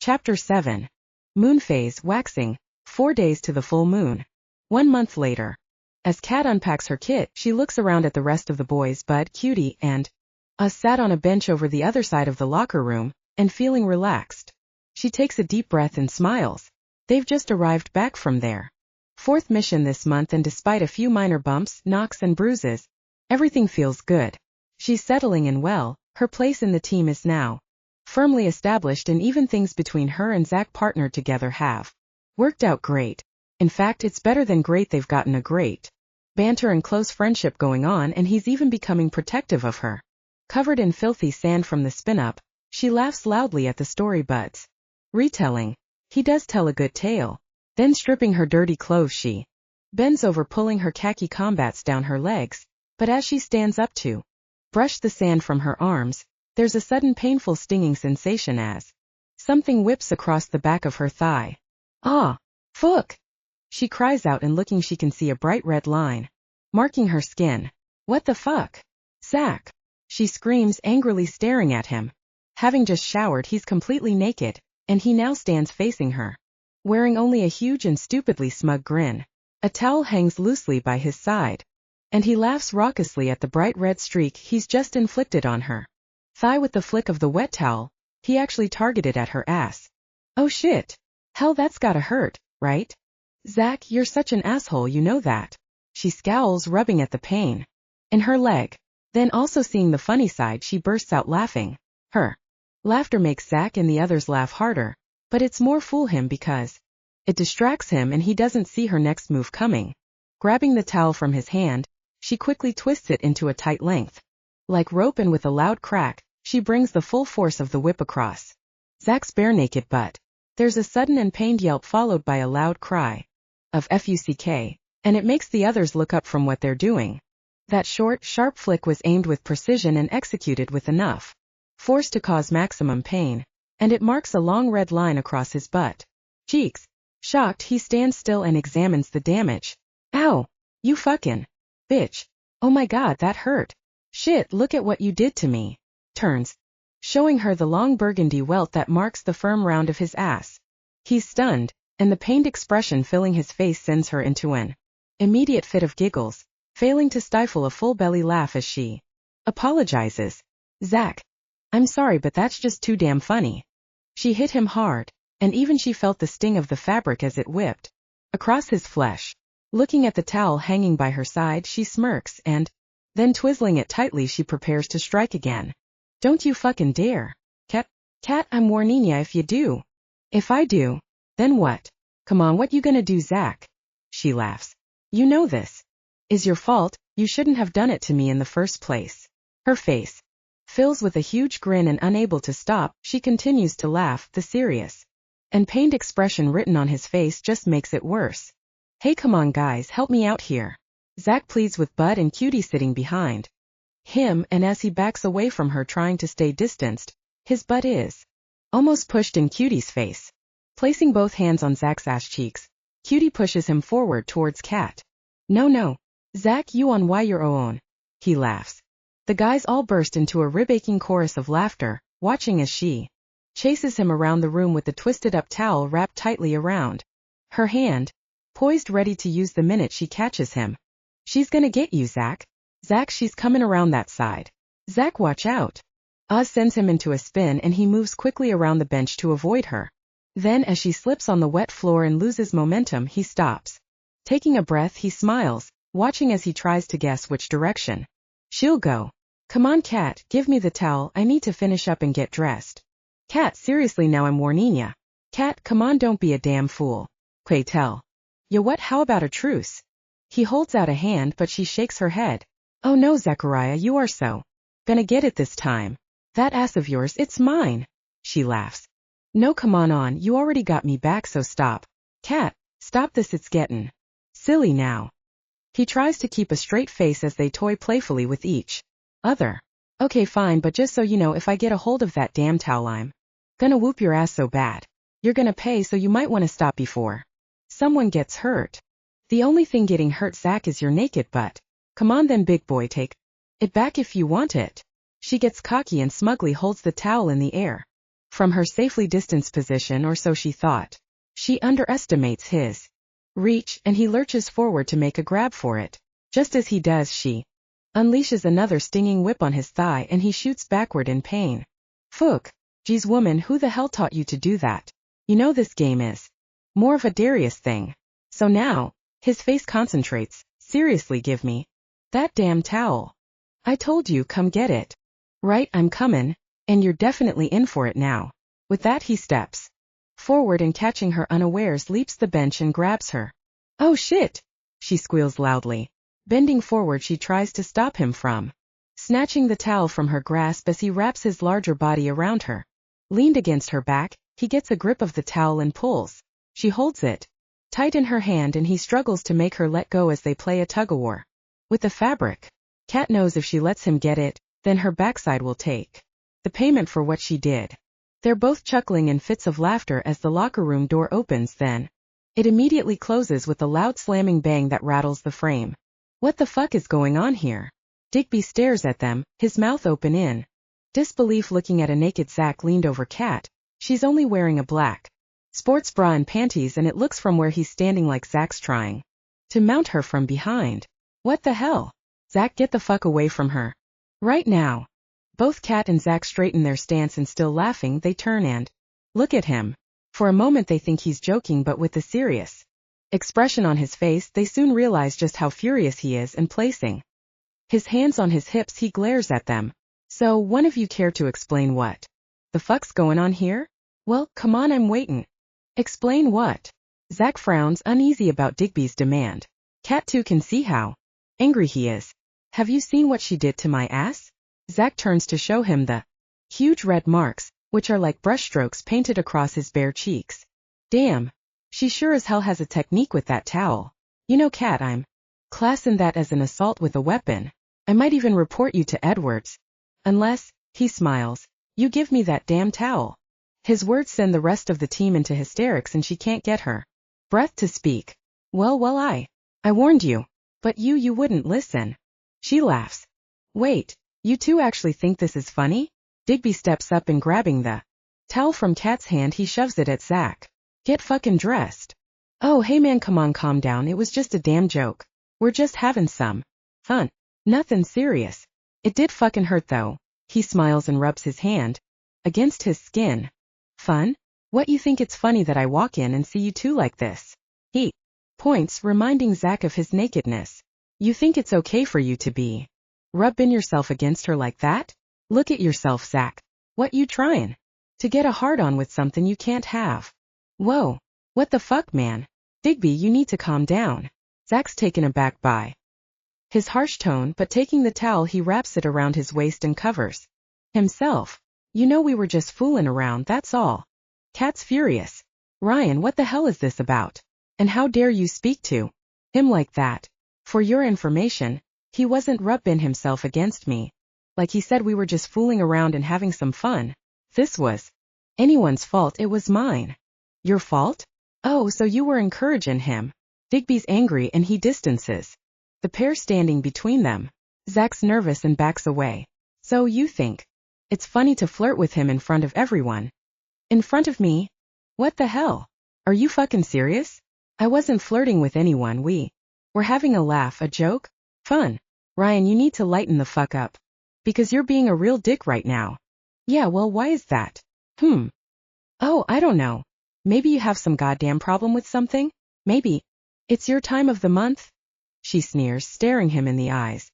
Chapter 7. Moon phase waxing, 4 days to the full moon. 1 month later. As Kat unpacks her kit, she looks around at the rest of the boys but Cutie and Us sat on a bench over the other side of the locker room, and feeling relaxed. She takes a deep breath and smiles. They've just arrived back from their 4th mission this month, and despite a few minor bumps, knocks and bruises, everything feels good. She's settling in well. Her place in the team is now firmly established, and even things between her and Zach partnered together have worked out great. In fact, it's better than great. They've gotten a great banter and close friendship going on, and he's even becoming protective of her. Covered in filthy sand from the spin-up, she laughs loudly at the story buds retelling. He does tell a good tale. Then stripping her dirty clothes, she bends over, pulling her khaki combats down her legs, but as she stands up to brush the sand from her arms, there's a sudden painful stinging sensation as something whips across the back of her thigh. Ah! Fuck! She cries out, and looking she can see a bright red line marking her skin. What the fuck? Zach! She screams, angrily staring at him. Having just showered, he's completely naked, and he now stands facing her, wearing only a huge and stupidly smug grin. A towel hangs loosely by his side, and he laughs raucously at the bright red streak he's just inflicted on her thigh with the flick of the wet towel. He actually targeted at her ass. Oh shit. Hell, that's gotta hurt, right? Zach, you're such an asshole, you know that. She scowls, rubbing at the pain in her leg. Then, also seeing the funny side, she bursts out laughing. Her laughter makes Zach and the others laugh harder, but it's more fool him because it distracts him and he doesn't see her next move coming. Grabbing the towel from his hand, she quickly twists it into a tight length like rope, and with a loud crack, she brings the full force of the whip across Zach's bare-naked butt. There's a sudden and pained yelp followed by a loud cry of "fuck," and it makes the others look up from what they're doing. That short, sharp flick was aimed with precision and executed with enough force to cause maximum pain, and it marks a long red line across his butt cheeks. Shocked, he stands still and examines the damage. Ow! You fucking bitch! Oh my god, that hurt! Shit, look at what you did to me! Turns, showing her the long burgundy welt that marks the firm round of his ass. He's stunned, and the pained expression filling his face sends her into an immediate fit of giggles, failing to stifle a full belly laugh as she apologizes. Zach, I'm sorry, but that's just too damn funny. She hit him hard, and even she felt the sting of the fabric as it whipped across his flesh. Looking at the towel hanging by her side, she smirks, and then twizzling it tightly, she prepares to strike again. Don't you fucking dare. Cat, I'm warning ya if you do. If I do, then what? Come on, what you gonna do, Zach? She laughs. You know this is your fault. You shouldn't have done it to me in the first place. Her face fills with a huge grin, and unable to stop, she continues to laugh. The serious and pained expression written on his face just makes it worse. Hey, come on guys, help me out here. Zach pleads with Bud and Cutie sitting behind him, and as he backs away from her, trying to stay distanced, his butt is almost pushed in Cutie's face. Placing both hands on Zach's ass cheeks, Cutie pushes him forward towards Kat. No, Zach, you on why your own? He laughs. The guys all burst into a rib-aching chorus of laughter, watching as she chases him around the room with the twisted-up towel wrapped tightly around her hand, poised ready to use the minute she catches him. She's gonna get you, Zach. Zach, she's coming around that side. Zach, watch out. Oz sends him into a spin, and he moves quickly around the bench to avoid her. Then, as she slips on the wet floor and loses momentum, he stops. Taking a breath, he smiles, watching as he tries to guess which direction she'll go. Come on, Kat, give me the towel. I need to finish up and get dressed. Kat, seriously now, I'm warning ya. Kat, come on, don't be a damn fool. Quay tell. Ya what, how about a truce? He holds out a hand, but she shakes her head. Oh no, Zachariah, you are so gonna get it this time. That ass of yours, it's mine. She laughs. No, come on, you already got me back, so stop. Kat, stop this, it's gettin' silly now. He tries to keep a straight face as they toy playfully with each other. Okay, fine, but just so you know, if I get a hold of that damn towel, I'm gonna whoop your ass so bad you're gonna pay, so you might want to stop before someone gets hurt. The only thing getting hurt, Zach, is your naked butt. Come on then, big boy, take it back if you want it. She gets cocky and smugly holds the towel in the air. from her safely distanced position, or so she thought. She underestimates his reach, and he lurches forward to make a grab for it. Just as he does, she unleashes another stinging whip on his thigh, and he shoots backward in pain. Fuck. Geez, woman, who the hell taught you to do that? You know this game is more of a Darius thing. So now, his face concentrates. Seriously, give me that damn towel. I told you, come get it. Right, I'm coming, and you're definitely in for it now. With that, he steps forward and, catching her unawares, leaps the bench and grabs her. Oh shit! She squeals loudly. Bending forward, she tries to stop him from snatching the towel from her grasp as he wraps his larger body around her. Leaned against her back, he gets a grip of the towel and pulls. She holds it tight in her hand, and he struggles to make her let go as they play a tug-of-war with the fabric. Kat knows if she lets him get it, then her backside will take the payment for what she did. They're both chuckling in fits of laughter as the locker room door opens, then it immediately closes with a loud slamming bang that rattles the frame. What the fuck is going on here? Digby stares at them, his mouth open in disbelief, looking at a naked Zach leaned over Kat. She's only wearing a black sports bra and panties, and it looks from where he's standing like Zach's trying to mount her from behind. What the hell? Zach, get the fuck away from her right now. Both Kat and Zach straighten their stance, and still laughing, they turn and look at him. For a moment they think he's joking, but with the serious expression on his face, they soon realize just how furious he is, and placing his hands on his hips, he glares at them. So, one of you care to explain what the fuck's going on here? Well, come on, I'm waiting. Explain what? Zach frowns, uneasy about Digby's demand. Kat too can see how angry he is. Have you seen what she did to my ass? Zach turns to show him the huge red marks, which are like brushstrokes painted across his bare cheeks. Damn. She sure as hell has a technique with that towel. You know, Kat, I'm classing that as an assault with a weapon. I might even report you to Edwards. Unless, he smiles, you give me that damn towel. His words send the rest of the team into hysterics, and she can't get her breath to speak. Well, I warned you. But you wouldn't listen. She laughs. Wait, you two actually think this is funny? Digby steps up, and grabbing the towel from Kat's hand, he shoves it at Zach. Get fucking dressed. Oh hey man, come on, calm down, it was just a damn joke. We're just having some fun. Nothing serious. It did fucking hurt though. He smiles and rubs his hand against his skin. Fun? What, you think it's funny that I walk in and see you two like this? He points, reminding Zach of his nakedness. You think it's okay for you to be rubbing yourself against her like that? Look at yourself, Zach. What you trying to get a hard-on with something you can't have? Whoa. What the fuck, man? Digby, you need to calm down. Zach's taken aback by his harsh tone, but taking the towel, he wraps it around his waist and covers himself. You know, we were just fooling around, that's all. Kat's furious. Ryan, what the hell is this about? And how dare you speak to him like that? For your information, he wasn't rubbing himself against me. Like he said, we were just fooling around and having some fun. This was anyone's fault, it was mine. Your fault? Oh, so you were encouraging him. Digby's angry, and he distances the pair standing between them. Zach's nervous and backs away. So you think it's funny to flirt with him in front of everyone? In front of me? What the hell? Are you fucking serious? I wasn't flirting with anyone, we were having a laugh, a joke. Fun. Ryan, you need to lighten the fuck up. Because you're being a real dick right now. Yeah, well, why is that? Oh, I don't know. Maybe you have some goddamn problem with something? Maybe it's your time of the month? She sneers, staring him in the eyes.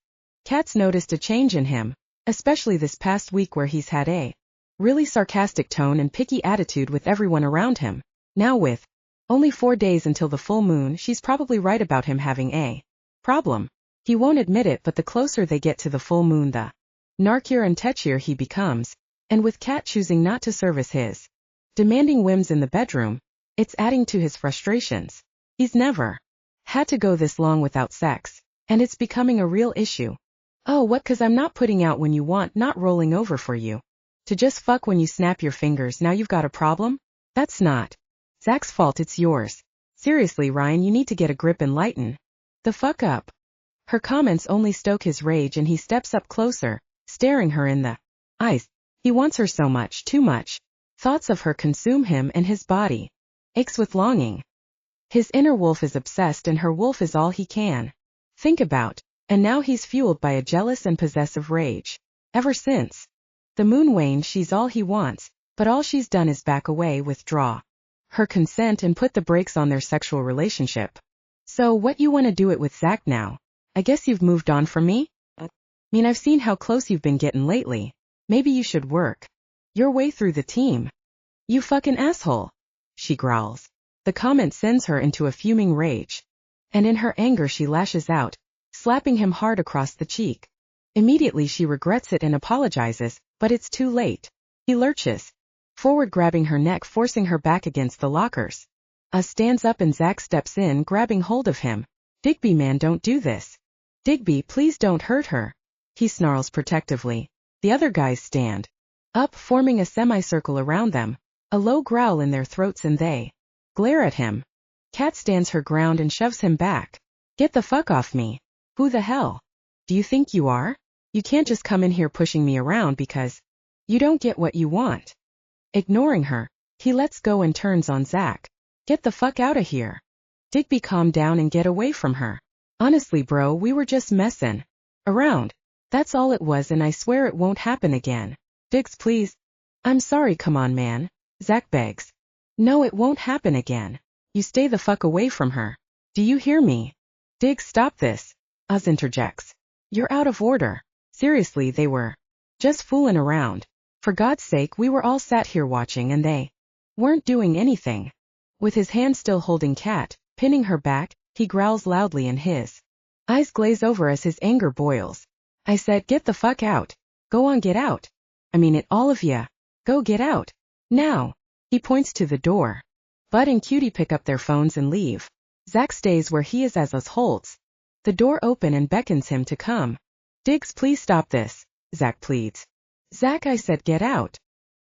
Kat's noticed a change in him, especially this past week, where he's had a really sarcastic tone and picky attitude with everyone around him. Now, with only 4 days until the full moon, she's probably right about him having a problem. He won't admit it, but the closer they get to the full moon, the narkier and tetchier he becomes. And with Kat choosing not to service his demanding whims in the bedroom, it's adding to his frustrations. He's never had to go this long without sex, and it's becoming a real issue. Oh, what, 'cause I'm not putting out when you want, not rolling over for you to just fuck when you snap your fingers, now you've got a problem? That's not Zach's fault, it's yours. Seriously, Ryan, you need to get a grip and lighten the fuck up. Her comments only stoke his rage, and he steps up closer, staring her in the eyes. He wants her so much, too much. Thoughts of her consume him and his body aches with longing. His inner wolf is obsessed and her wolf is all he can think about, and now he's fueled by a jealous and possessive rage. Ever since the moon waned, she's all he wants, but all she's done is back away, withdraw her consent, and put the brakes on their sexual relationship. So what, you want to do it with Zach now? I guess you've moved on from me? Mean, I've seen how close you've been getting lately. Maybe you should work your way through the team. You fucking asshole, she growls. The comment sends her into a fuming rage, and in her anger she lashes out, slapping him hard across the cheek. Immediately she regrets it and apologizes, but it's too late. He lurches forward, grabbing her neck, forcing her back against the lockers. Stands up and Zach steps in, grabbing hold of him. Digby, man, don't do this. Digby, please don't hurt her, he snarls protectively. The other guys stand up, forming a semicircle around them, a low growl in their throats, and they glare at him. Kat stands her ground and shoves him back. Get the fuck off me. Who the hell do you think you are? You can't just come in here pushing me around because you don't get what you want. Ignoring her, he lets go and turns on Zach. Get the fuck out of here. Digby, calm down and get away from her. Honestly, bro, we were just messing around. That's all it was, and I swear it won't happen again. Diggs, please. I'm sorry, come on, man. Zach begs. No, it won't happen again. You stay the fuck away from her. Do you hear me? Diggs, stop this. Oz interjects. You're out of order. Seriously, they were just fooling around. For God's sake, we were all sat here watching and they weren't doing anything. With his hand still holding Kat, pinning her back, he growls loudly and his eyes glaze over as his anger boils. I said, get the fuck out. Go on, get out. I mean it, all of ya. Go get out. Now. He points to the door. Bud and Cutie pick up their phones and leave. Zach stays where he is as Oz holds the door open and beckons him to come. Diggs, please stop this, Zach pleads. Zach, I said get out.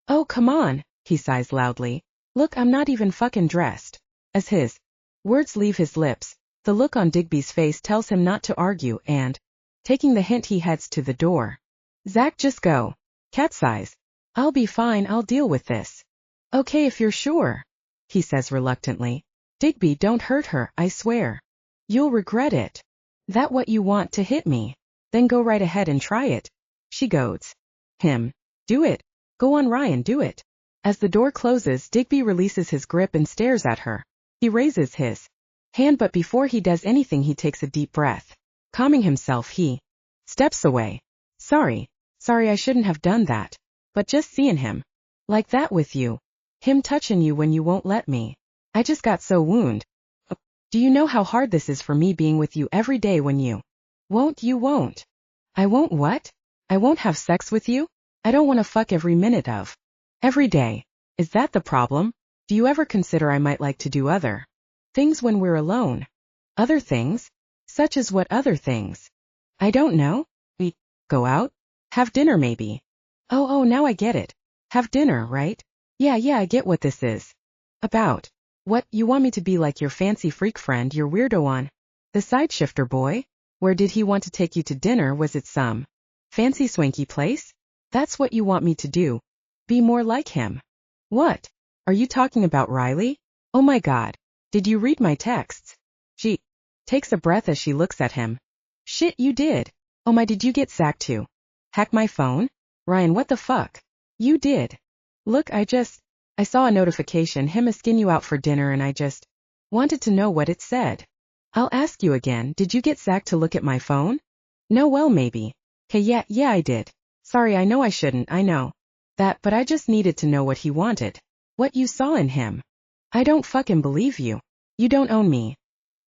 Oh, come on, he sighs loudly. Look, I'm not even fucking dressed. As his words leave his lips, the look on Digby's face tells him not to argue, and, taking the hint, he heads to the door. Zach, just go. Kat sighs. I'll be fine, I'll deal with this. Okay, if you're sure, he says reluctantly. Digby, don't hurt her, I swear. You'll regret it. That what you want to hit me? Then go right ahead and try it. She goads him. Do it. Go on, Ryan, do it. As the door closes, Digby releases his grip and stares at her. He raises his hand, but before he does anything he takes a deep breath. Calming himself, he steps away. Sorry, I shouldn't have done that. But just seeing him like that with you, him touching you when you won't let me, I just got so wound. Do you know how hard this is for me being with you every day when you won't. I won't what? I won't have sex with you? I don't want to fuck every minute of every day. Is that the problem? Do you ever consider I might like to do other things when we're alone? Other things? Such as what other things? I don't know. We go out? Have dinner maybe? Oh, now I get it. Have dinner, right? Yeah, I get what this is about. What, you want me to be like your fancy freak friend, your weirdo on the side shifter boy? Where did he want to take you to dinner? Was it some fancy swanky place? That's what you want me to do? Be more like him? What? Are you talking about Riley? Oh my God. Did you read my texts? She takes a breath as she looks at him. Shit, you did. Oh my, did you get Zach to hack my phone? Ryan, what the fuck? You did. Look, I saw a notification, him asking you out for dinner, and I just wanted to know what it said. I'll ask you again, did you get Zach to look at my phone? No, well maybe. Hey, yeah I did. Sorry, I know I shouldn't, I know that, but I just needed to know what he wanted. What you saw in him. I don't fucking believe you. You don't own me.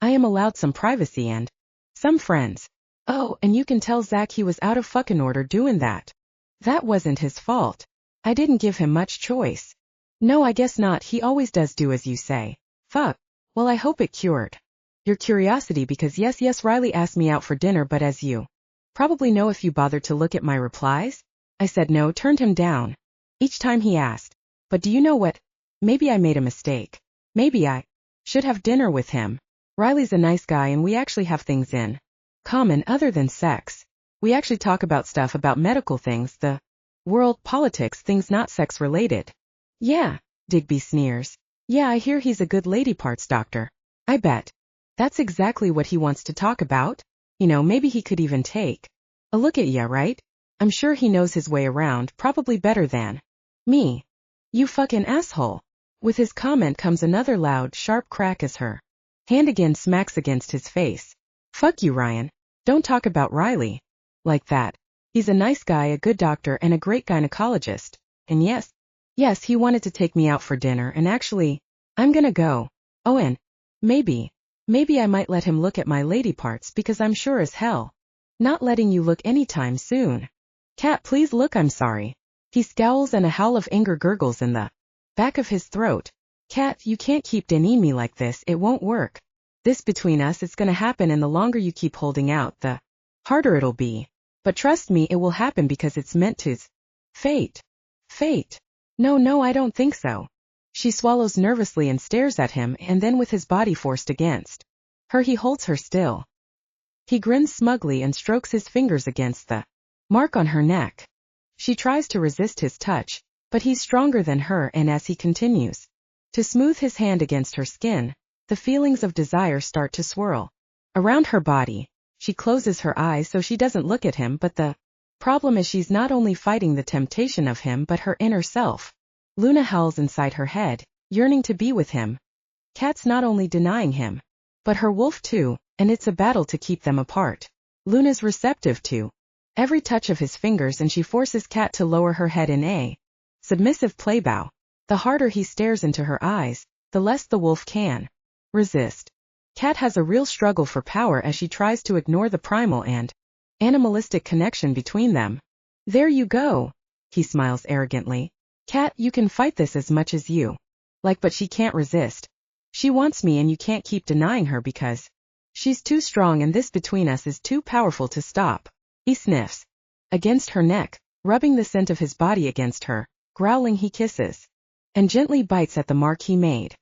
I am allowed some privacy and some friends. Oh, and you can tell Zach he was out of fucking order doing that. That wasn't his fault. I didn't give him much choice. No, I guess not, he always does do as you say. Fuck. Well, I hope it cured your curiosity, because yes, Riley asked me out for dinner, but as you probably know if you bothered to look at my replies, I said no, turned him down each time he asked. But do you know what? Maybe I made a mistake. Maybe I should have dinner with him. Riley's a nice guy and we actually have things in common other than sex. We actually talk about stuff, about medical things, the world, politics, things not sex related. Yeah, Digby sneers. Yeah, I hear he's a good lady parts doctor. I bet. That's exactly what he wants to talk about. You know, maybe he could even take a look at ya, right? I'm sure he knows his way around, probably better than me. You fucking asshole. With his comment comes another loud, sharp crack as her hand again smacks against his face. Fuck you, Ryan. Don't talk about Riley like that. He's a nice guy, a good doctor, and a great gynecologist. And yes, he wanted to take me out for dinner, and actually, I'm gonna go. Oh, and maybe I might let him look at my lady parts, because I'm sure as hell not letting you look anytime soon. Cat, please look, I'm sorry. He scowls and a howl of anger gurgles in the back of his throat. Cat, you can't keep denying me like this, it won't work. This between us, it's gonna happen, and the longer you keep holding out, the harder it'll be. But trust me, it will happen because it's meant to. Fate. No, I don't think so. She swallows nervously and stares at him, and then with his body forced against her, he holds her still. He grins smugly and strokes his fingers against the mark on her neck. She tries to resist his touch, but he's stronger than her, and as he continues to smooth his hand against her skin, the feelings of desire start to swirl around her body. She closes her eyes so she doesn't look at him, but the problem is she's not only fighting the temptation of him but her inner self. Luna howls inside her head, yearning to be with him. Cat's not only denying him, but her wolf too, and it's a battle to keep them apart. Luna's receptive to every touch of his fingers, and she forces Cat to lower her head in a submissive playbow. The harder he stares into her eyes, the less the wolf can resist. Cat has a real struggle for power as she tries to ignore the primal and animalistic connection between them. There you go. He smiles arrogantly. Cat, you can fight this as much as you like, but she can't resist. She wants me, and you can't keep denying her because she's too strong, and this between us is too powerful to stop. He sniffs against her neck, rubbing the scent of his body against her. Growling, he kisses and gently bites at the mark he made.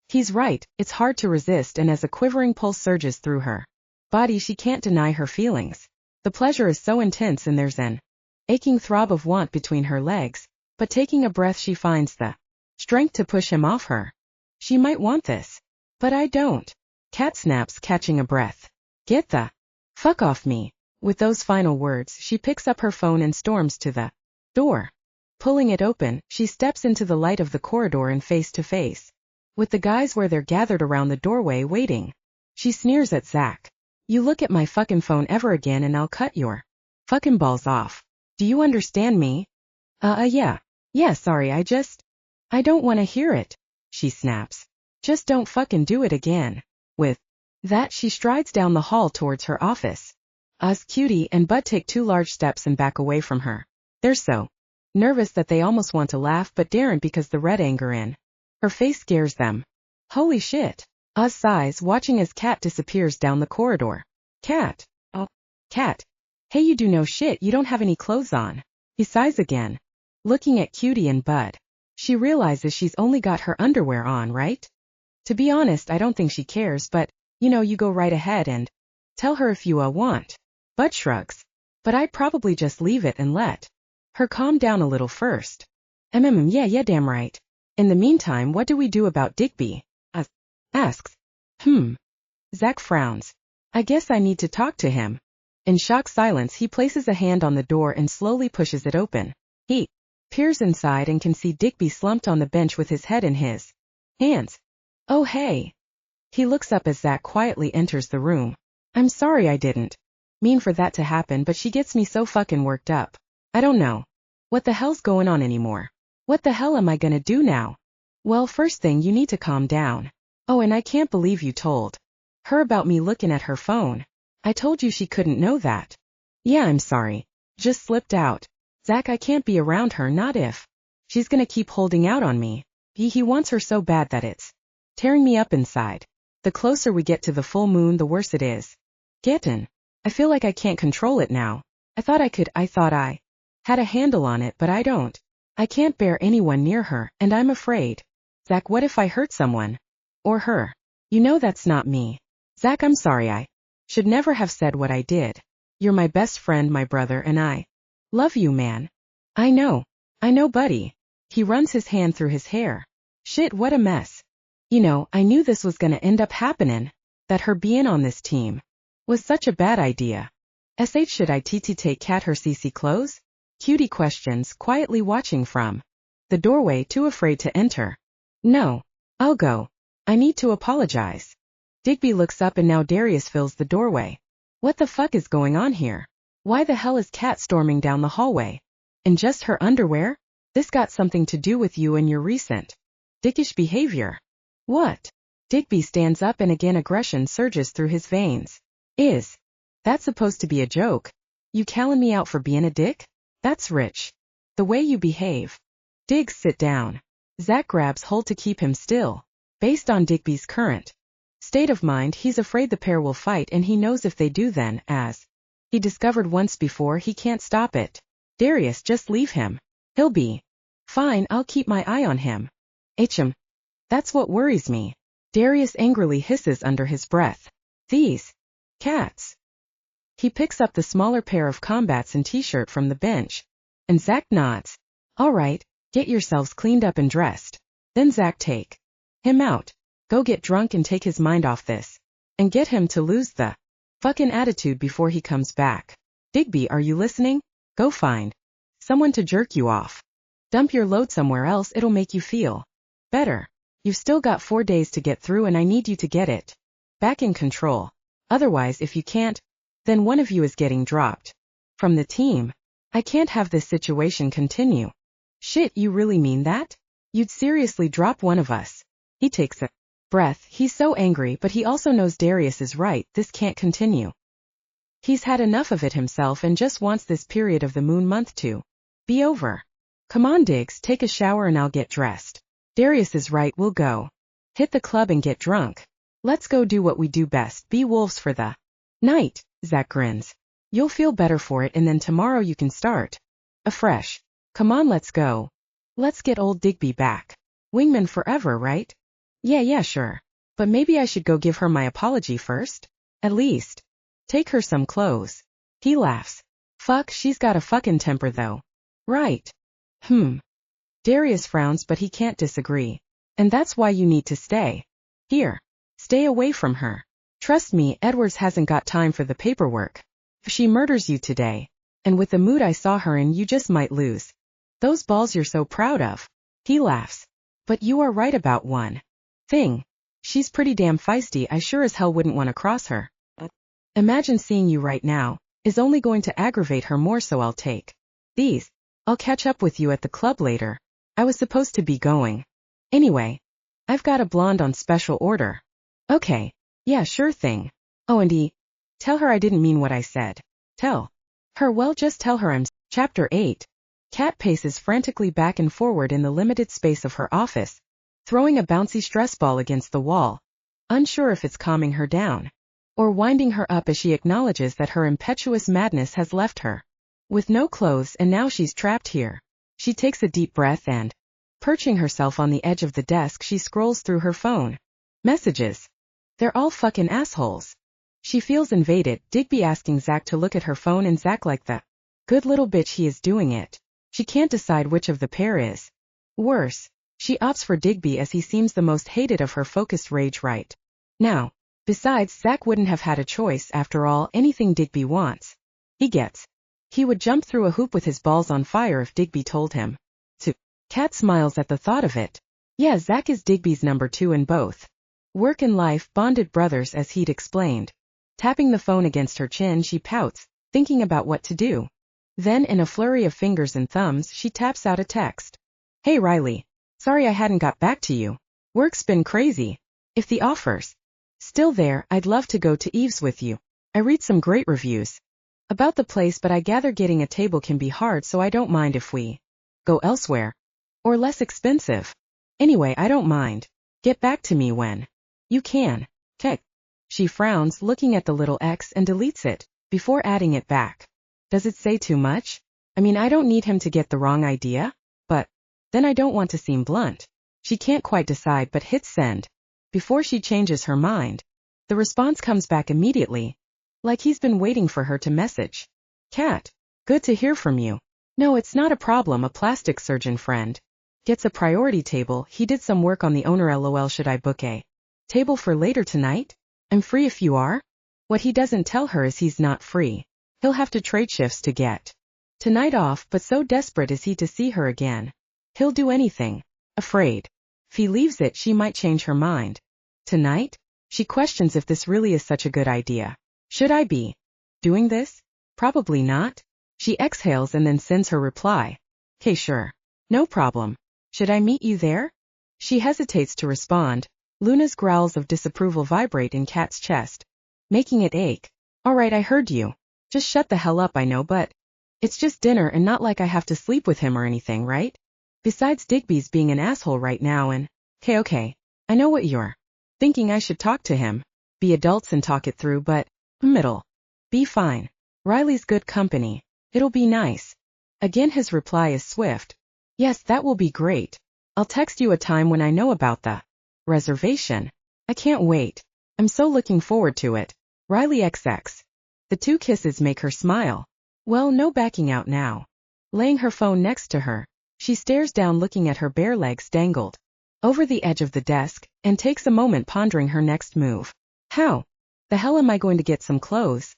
He's right, it's hard to resist, and as a quivering pulse surges through her body, she can't deny her feelings. The pleasure is so intense, and there's an aching throb of want between her legs, but taking a breath, she finds the strength to push him off her. She might want this, but I don't. Cat snaps, catching a breath. Get the fuck off me. With those final words, she picks up her phone and storms to the door. Pulling it open, she steps into the light of the corridor and face to face with the guys where they're gathered around the doorway waiting. She sneers at Zach. You look at my fucking phone ever again and I'll cut your fucking balls off. Do you understand me? Yeah, sorry, I don't want to hear it. She snaps. Just don't fucking do it again. With that, she strides down the hall towards her office. Cutie and Bud take 2 large steps and back away from her. They're so nervous that they almost want to laugh but daren't because the red anger in her face scares them. Holy shit. Oz sighs, watching as Cat disappears down the corridor. Cat. Oh, Cat. Hey, you do no shit, you don't have any clothes on. He sighs again, looking at Cutie and Bud. She realizes she's only got her underwear on, right? To be honest, I don't think she cares, but, you go right ahead and tell her if you want. Bud shrugs. But I'd probably just leave it and let her calm down a little first. Yeah, damn right. In the meantime, what do we do about Digby? Asks. Zach frowns. I guess I need to talk to him. In shocked silence, he places a hand on the door and slowly pushes it open. He peers inside and can see Digby slumped on the bench with his head in his hands. Oh, hey. He looks up as Zach quietly enters the room. I'm sorry, I didn't mean for that to happen, but she gets me so fucking worked up. I don't know what the hell's going on anymore. What the hell am I gonna do now? Well, first thing, you need to calm down. Oh, and I can't believe you told her about me looking at her phone. I told you she couldn't know that. Yeah, I'm sorry. Just slipped out. Zach, I can't be around her, not if she's gonna keep holding out on me. He wants her so bad that it's tearing me up inside. The closer we get to the full moon, the worse it is getting. I feel like I can't control it now. I thought I had a handle on it, but I don't. I can't bear anyone near her, and I'm afraid. Zach, what if I hurt someone? Or her? That's not me. Zach, I'm sorry, I should never have said what I did. You're my best friend, my brother, and I love you, man. I know, buddy. He runs his hand through his hair. Shit, what a mess. You know, I knew this was gonna end up happening. That her being on this team was such a bad idea. Should I take Cat her CC clothes? Cutie questions, quietly watching from the doorway, too afraid to enter. No. I'll go. I need to apologize. Digby looks up and now Darius fills the doorway. What the fuck is going on here? Why the hell is Cat storming down the hallway? In just her underwear? This got something to do with you and your recent dickish behavior. What? Digby stands up and again aggression surges through his veins. Is that supposed to be a joke? You calling me out for being a dick? That's rich. The way you behave. Diggs, sit down. Zach grabs hold to keep him still. Based on Digby's current state of mind, he's afraid the pair will fight, and he knows if they do, then, as he discovered once before, he can't stop it. Darius, just leave him. He'll be fine, I'll keep my eye on him. That's what worries me. Darius angrily hisses under his breath. These cats. He picks up the smaller pair of combats and t-shirt from the bench. And Zach nods. All right, get yourselves cleaned up and dressed. Then Zach, take him out. Go get drunk and take his mind off this. And get him to lose the fucking attitude before he comes back. Digby, are you listening? Go find someone to jerk you off. Dump your load somewhere else, it'll make you feel better. You've still got 4 days to get through, and I need you to get it back in control. Otherwise, if you can't, then one of you is getting dropped from the team. I can't have this situation continue. Shit, you really mean that? You'd seriously drop one of us? He takes a breath. He's so angry, but he also knows Darius is right. This can't continue. He's had enough of it himself and just wants this period of the moon month to be over. Come on, Diggs, take a shower and I'll get dressed. Darius is right, we'll go hit the club and get drunk. Let's go do what we do best, be wolves for the night. Zach grins. You'll feel better for it, and then tomorrow you can start afresh. Come on, let's go. Let's get old Digby back. Wingman forever, right? Yeah, sure. But maybe I should go give her my apology first? At least take her some clothes. He laughs. Fuck, she's got a fucking temper though. Right. Darius frowns, but he can't disagree. And that's why you need to stay here. Stay away from her. Trust me, Edwards hasn't got time for the paperwork. If she murders you today, and with the mood I saw her in, you just might lose those balls you're so proud of. He laughs. But you are right about one thing. She's pretty damn feisty. I sure as hell wouldn't want to cross her. Imagine seeing you right now is only going to aggravate her more, so I'll take these. I'll catch up with you at the club later. I was supposed to be going anyway. I've got a blonde on special order. Okay. Yeah, sure thing. Oh, and tell her I didn't mean what I said. Tell her, well, just tell her I'm. Chapter 8. Cat paces frantically back and forward in the limited space of her office, throwing a bouncy stress ball against the wall, unsure if it's calming her down or winding her up as she acknowledges that her impetuous madness has left her with no clothes, and now she's trapped here. She takes a deep breath and, perching herself on the edge of the desk, she scrolls through her phone. Messages. They're all fucking assholes. She feels invaded. Digby asking Zach to look at her phone, and Zach, like the good little bitch he is, doing it. She can't decide which of the pair is worse. She opts for Digby as he seems the most hated of her focused rage right now. Besides, Zach wouldn't have had a choice. After all, anything Digby wants, he gets. He would jump through a hoop with his balls on fire if Digby told him to. Cat smiles at the thought of it. Yeah, Zach is Digby's number 2 in both work and life, bonded brothers as he'd explained. Tapping the phone against her chin, she pouts, thinking about what to do. Then, in a flurry of fingers and thumbs, she taps out a text. Hey Riley. Sorry I hadn't got back to you. Work's been crazy. If the offer's still there, I'd love to go to Eve's with you. I read some great reviews about the place, but I gather getting a table can be hard, so I don't mind if we go elsewhere. Or less expensive. Anyway, I don't mind. Get back to me when you can. Kek. She frowns, looking at the little X, and deletes it, before adding it back. Does it say too much? I mean, I don't need him to get the wrong idea, but then I don't want to seem blunt. She can't quite decide, but hits send. Before she changes her mind, the response comes back immediately, like he's been waiting for her to message. Cat, good to hear from you. No, it's not a problem, a plastic surgeon friend Gets a priority table. He did some work on the owner. LOL. Should I book a table for later tonight? I'm free if you are. What he doesn't tell her is he's not free. He'll have to trade shifts to get tonight off, but so desperate is he to see her again. He'll do anything. Afraid. If he leaves it, she might change her mind. Tonight? She questions if this really is such a good idea. Should I be doing this? Probably not. She exhales and then sends her reply. Okay, sure. No problem. Should I meet you there? She hesitates to respond. Luna's growls of disapproval vibrate in Kat's chest, making it ache. All right, I heard you. Just shut the hell up. I know, but it's just dinner and not like I have to sleep with him or anything, right? Besides, Digby's being an asshole right now and… Okay. I know what you're thinking. I should talk to him. Be adults and talk it through, but middle. Be fine. Riley's good company. It'll be nice. Again his reply is swift. Yes, that will be great. I'll text you a time when I know about the reservation. I can't wait. I'm so looking forward to it. Riley XX. The two kisses make her smile. Well, no backing out now. Laying her phone next to her, she stares down looking at her bare legs dangled over the edge of the desk, and takes a moment pondering her next move. How the hell am I going to get some clothes?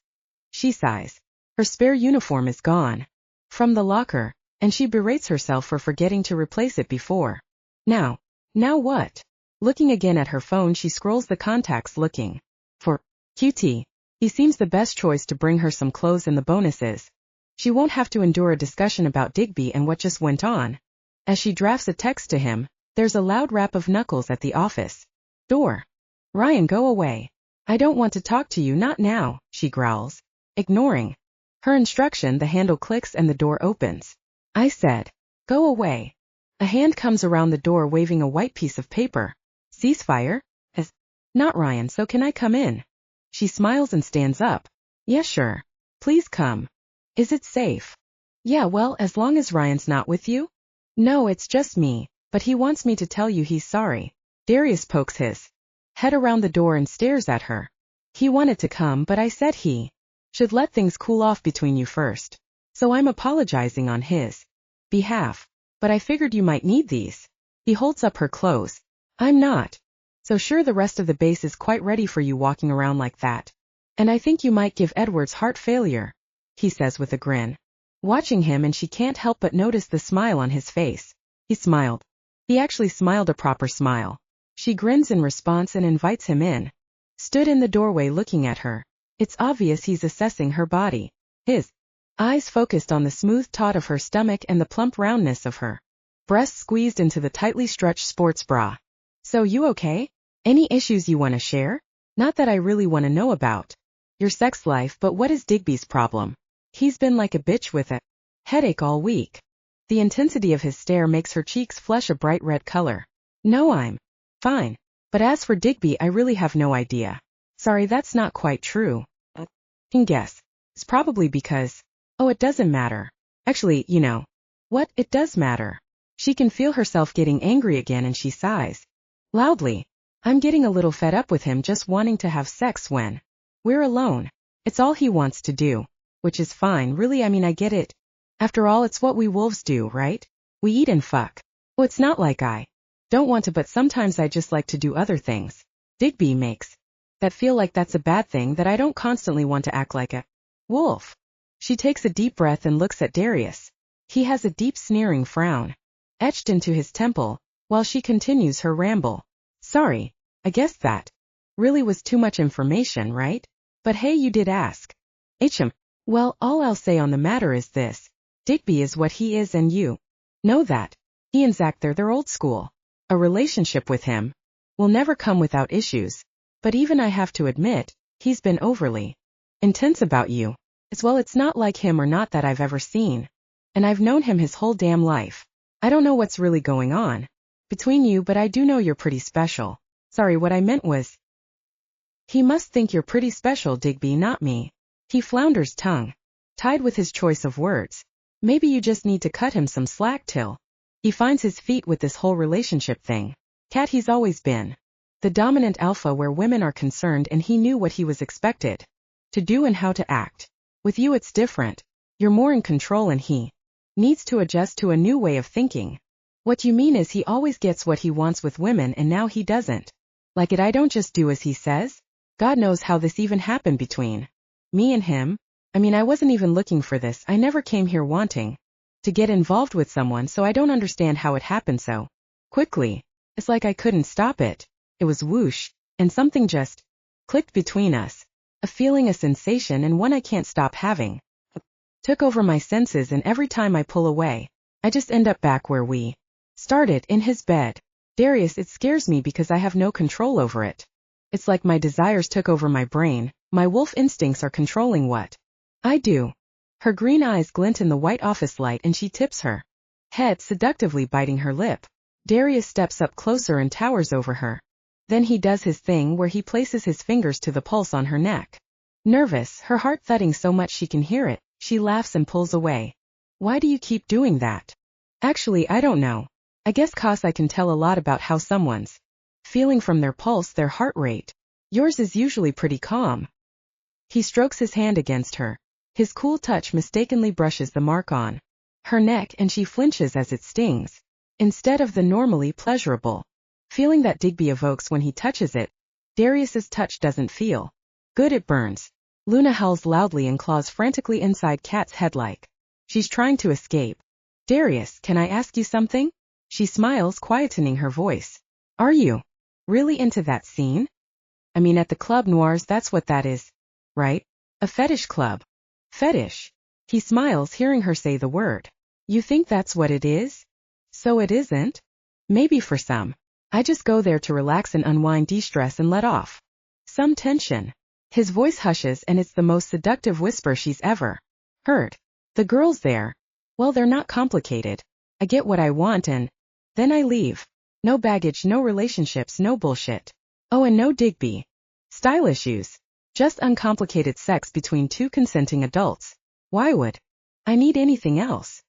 She sighs. Her spare uniform is gone from the locker, and she berates herself for forgetting to replace it before. Now what? Looking again at her phone, she scrolls the contacts looking for QT. He seems the best choice to bring her some clothes, and the bonus is she won't have to endure a discussion about Digby and what just went on. As she drafts a text to him, there's a loud rap of knuckles at the office door. Ryan, go away. I don't want to talk to you, not now, she growls. Ignoring her instruction, the handle clicks and the door opens. I said, go away. A hand comes around the door waving a white piece of paper. Ceasefire? As not Ryan, so can I come in? She smiles and stands up. Yeah, sure. Please come. Is it safe? Yeah, well, as long as Ryan's not with you? No, it's just me, but he wants me to tell you he's sorry. Darius pokes his head around the door and stares at her. He wanted to come, but I said he should let things cool off between you first. So I'm apologizing on his behalf. But I figured you might need these. He holds up her clothes. I'm not so sure the rest of the base is quite ready for you walking around like that. And I think you might give Edwards heart failure, he says with a grin. Watching him, and she can't help but notice the smile on his face. He smiled. He actually smiled, a proper smile. She grins in response and invites him in. Stood in the doorway looking at her. It's obvious he's assessing her body. His eyes focused on the smooth taut of her stomach and the plump roundness of her breasts squeezed into the tightly stretched sports bra. So you okay? Any issues you want to share? Not that I really want to know about your sex life, but what is Digby's problem? He's been like a bitch with a headache all week. The intensity of his stare makes her cheeks flush a bright red color. No, I'm fine. But as for Digby, I really have no idea. Sorry, that's not quite true. I can guess. It's probably because… Oh, it doesn't matter. Actually, you know what? It does matter. She can feel herself getting angry again, and she sighs loudly. I'm getting a little fed up with him just wanting to have sex when we're alone. It's all he wants to do, which is fine, really. I mean, I get it. After all, it's what we wolves do, right? We eat and fuck. Oh, it's not like I don't want to, but sometimes I just like to do other things. Digby makes that feel like that's a bad thing, that I don't constantly want to act like a wolf. She takes a deep breath and looks at Darius. He has a deep sneering frown etched into his temple, while she continues her ramble. Sorry, I guess that really was too much information, right? But hey, you did ask. Well, all I'll say on the matter is this. Digby is what he is, and you know that. He and Zach, they're old school. A relationship with him will never come without issues. But even I have to admit, he's been overly intense about you. As well, it's not like him or not that I've ever seen. And I've known him his whole damn life. I don't know what's really going on between you, but I do know you're pretty special. Sorry, what I meant was… He must think you're pretty special, Digby, not me. He flounders, tongue tied with his choice of words. Maybe you just need to cut him some slack till he finds his feet with this whole relationship thing. Cat, he's always been the dominant alpha where women are concerned, and he knew what he was expected to do and how to act. With you it's different. You're more in control, and he needs to adjust to a new way of thinking. What you mean is he always gets what he wants with women and now he doesn't. Like it, I don't just do as he says? God knows how this even happened between me and him. I mean, I wasn't even looking for this. I never came here wanting to get involved with someone, so I don't understand how it happened so quickly. It's like I couldn't stop it. It was whoosh, and something just clicked between us. A feeling, a sensation, and one I can't stop having. Took over my senses, and every time I pull away, I just end up back where we started, in his bed. Darius, it scares me because I have no control over it. It's like my desires took over my brain. My wolf instincts are controlling what I do. Her green eyes glint in the white office light and she tips her head, seductively biting her lip. Darius steps up closer and towers over her. Then he does his thing where he places his fingers to the pulse on her neck. Nervous, her heart thudding so much she can hear it, she laughs and pulls away. Why do you keep doing that? Actually, I don't know. I guess 'cause I can tell a lot about how someone's feeling from their pulse, their heart rate. Yours is usually pretty calm. He strokes his hand against her. His cool touch mistakenly brushes the mark on her neck and she flinches as it stings. Instead of the normally pleasurable feeling that Digby evokes when he touches it, Darius's touch doesn't feel good, it burns. Luna howls loudly and claws frantically inside Kat's head like she's trying to escape. Darius, can I ask you something? She smiles, quietening her voice. Are you really into that scene? I mean, at the Club Noirs, that's what that is, right? A fetish club. Fetish. He smiles, hearing her say the word. You think that's what it is? So it isn't? Maybe for some. I just go there to relax and unwind, de-stress and let off some tension. His voice hushes and it's the most seductive whisper she's ever heard. The girls there, well, they're not complicated. I get what I want and then I leave. No baggage, no relationships, no bullshit. Oh, and no Digby style issues. Just uncomplicated sex between two consenting adults. Why would I need anything else?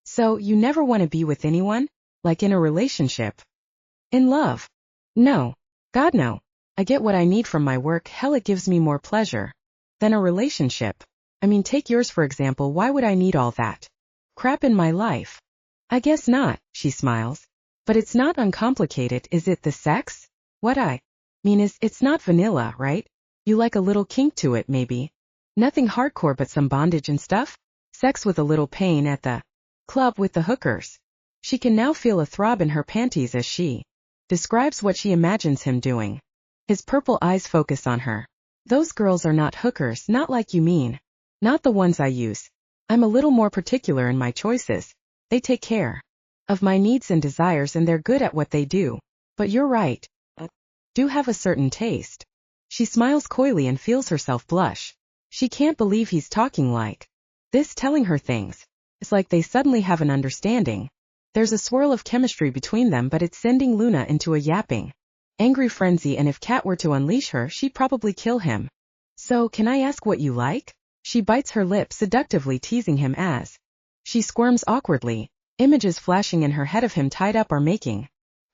So, you never want to be with anyone? Like in a relationship? In love? No. God, no. I get what I need from my work. Hell, it gives me more pleasure than a relationship. I mean, take yours for example. Why would I need all that crap in my life? I guess not, she smiles. But it's not uncomplicated, is it? The sex? What I mean is, it's not vanilla, right? You like a little kink to it, maybe. Nothing hardcore but some bondage and stuff? Sex with a little pain at the club with the hookers. She can now feel a throb in her panties as she describes what she imagines him doing. His purple eyes focus on her. Those girls are not hookers, not like you mean. Not the ones I use. I'm a little more particular in my choices. They take care of my needs and desires and they're good at what they do. But you're right. Do have a certain taste. She smiles coyly and feels herself blush. She can't believe he's talking like this, telling her things. It's like they suddenly have an understanding. There's a swirl of chemistry between them, but it's sending Luna into a yapping, angry frenzy, and if Kat were to unleash her, she'd probably kill him. So, can I ask what you like? She bites her lip, seductively teasing him as she squirms awkwardly. Images flashing in her head of him tied up are making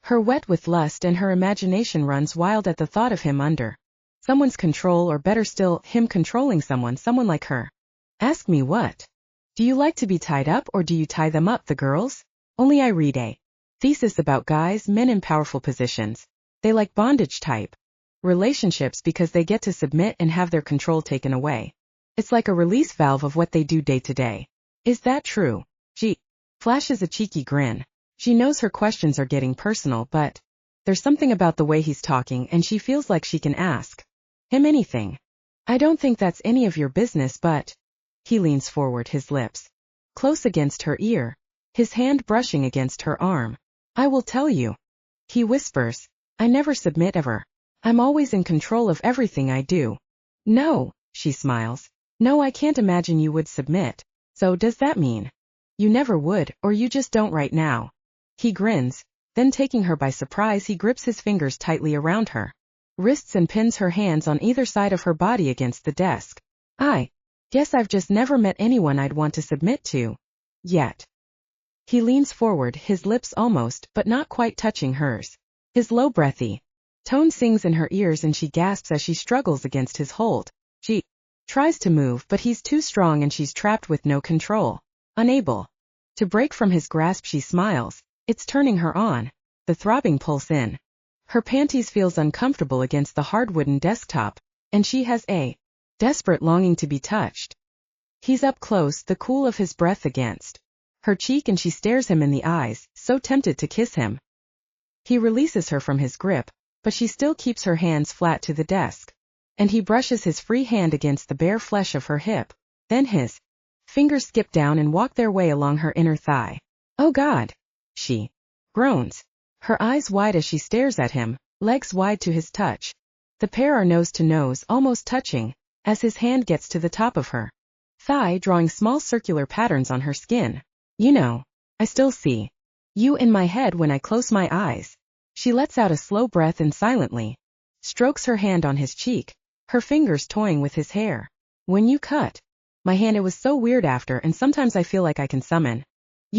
her wet with lust, and her imagination runs wild at the thought of him under someone's control, or better still, him controlling someone like her. Ask me what? Do you like to be tied up, or do you tie them up, the girls? Only I read a thesis about guys, men in powerful positions. They like bondage type relationships because they get to submit and have their control taken away. It's like a release valve of what they do day to day. Is that true? She flashes a cheeky grin. She knows her questions are getting personal, but there's something about the way he's talking and she feels like she can ask him anything. I don't think that's any of your business, but he leans forward, his lips close against her ear, his hand brushing against her arm. I will tell you. He whispers. I never submit ever. I'm always in control of everything I do. No, she smiles. No, I can't imagine you would submit. So does that mean you never would, or you just don't right now? He grins. Then, taking her by surprise, he grips his fingers tightly around her wrists and pins her hands on either side of her body against the desk. I guess I've just never met anyone I'd want to submit to. Yet. He leans forward, his lips almost, but not quite touching hers. His low breathy tone sings in her ears and she gasps as she struggles against his hold. She tries to move, but he's too strong and she's trapped with no control. Unable to break from his grasp, she smiles. It's turning her on. The throbbing pulse in her panties feels uncomfortable against the hard wooden desktop, and she has a desperate longing to be touched. He's up close, the cool of his breath against her cheek, and she stares him in the eyes, so tempted to kiss him. He releases her from his grip, but she still keeps her hands flat to the desk, and he brushes his free hand against the bare flesh of her hip. Then his fingers skip down and walk their way along her inner thigh. Oh God! She groans, her eyes wide as she stares at him, legs wide to his touch. The pair are nose to nose, almost touching, as his hand gets to the top of her thigh, drawing small circular patterns on her skin. You know, I still see you in my head when I close my eyes. She lets out a slow breath and silently strokes her hand on his cheek, her fingers toying with his hair. When you cut my hand, it was so weird after, and sometimes I feel like I can summon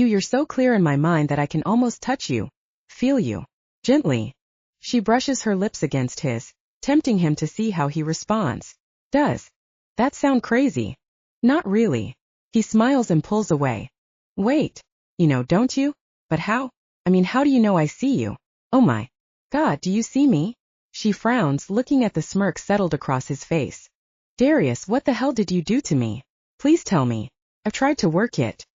you're so clear in my mind that I can almost touch you, feel you. Gently, she brushes her lips against his, tempting him to see how he responds. Does that sound crazy? Not really. He smiles and pulls away. Wait, you know, don't you? But how? I mean, how do you know I see you? Oh my God, do you see me? She frowns, looking at the smirk settled across his face. Darius, what the hell did you do to me? Please tell me. I've tried to work it.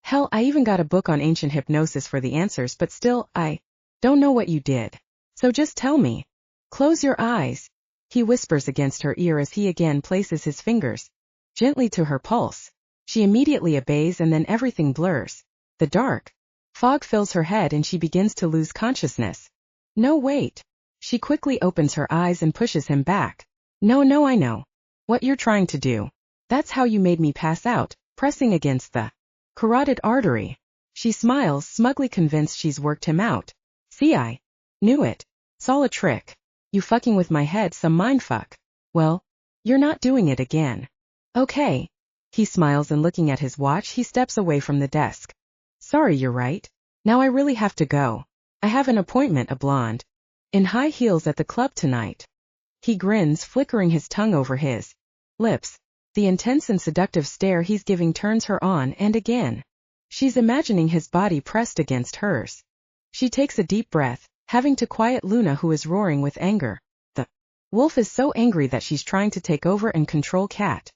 Hell, I even got a book on ancient hypnosis for the answers, but still, I don't know what you did. So just tell me. Close your eyes, he whispers against her ear as he again places his fingers gently to her pulse. She immediately obeys, and then everything blurs. The dark fog fills her head and she begins to lose consciousness. No, wait. She quickly opens her eyes and pushes him back. No, I know what you're trying to do. That's how you made me pass out, pressing against the carotid artery. She smiles, smugly convinced she's worked him out. See, I knew it. It's all a trick. You fucking with my head, some mindfuck. Well, you're not doing it again. Okay. He smiles, and looking at his watch, he steps away from the desk. Sorry, you're right. Now I really have to go. I have an appointment, a blonde in high heels at the club tonight. He grins, flickering his tongue over his lips. The intense and seductive stare he's giving turns her on, and again she's imagining his body pressed against hers. She takes a deep breath, having to quiet Luna, who is roaring with anger. The wolf is so angry that she's trying to take over and control Cat.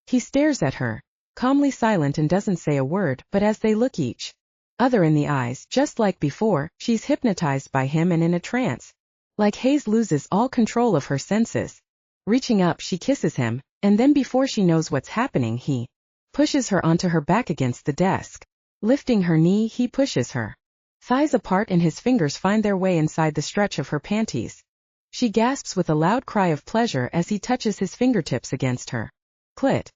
He stares at her, calmly silent, and doesn't say a word, but as they look each other in the eyes, just like before, she's hypnotized by him and in a trance. Like Hayes loses all control of her senses. Reaching up, she kisses him, and then before she knows what's happening, he pushes her onto her back against the desk. Lifting her knee, he pushes her thighs apart, and his fingers find their way inside the stretch of her panties. She gasps with a loud cry of pleasure as he touches his fingertips against her clit.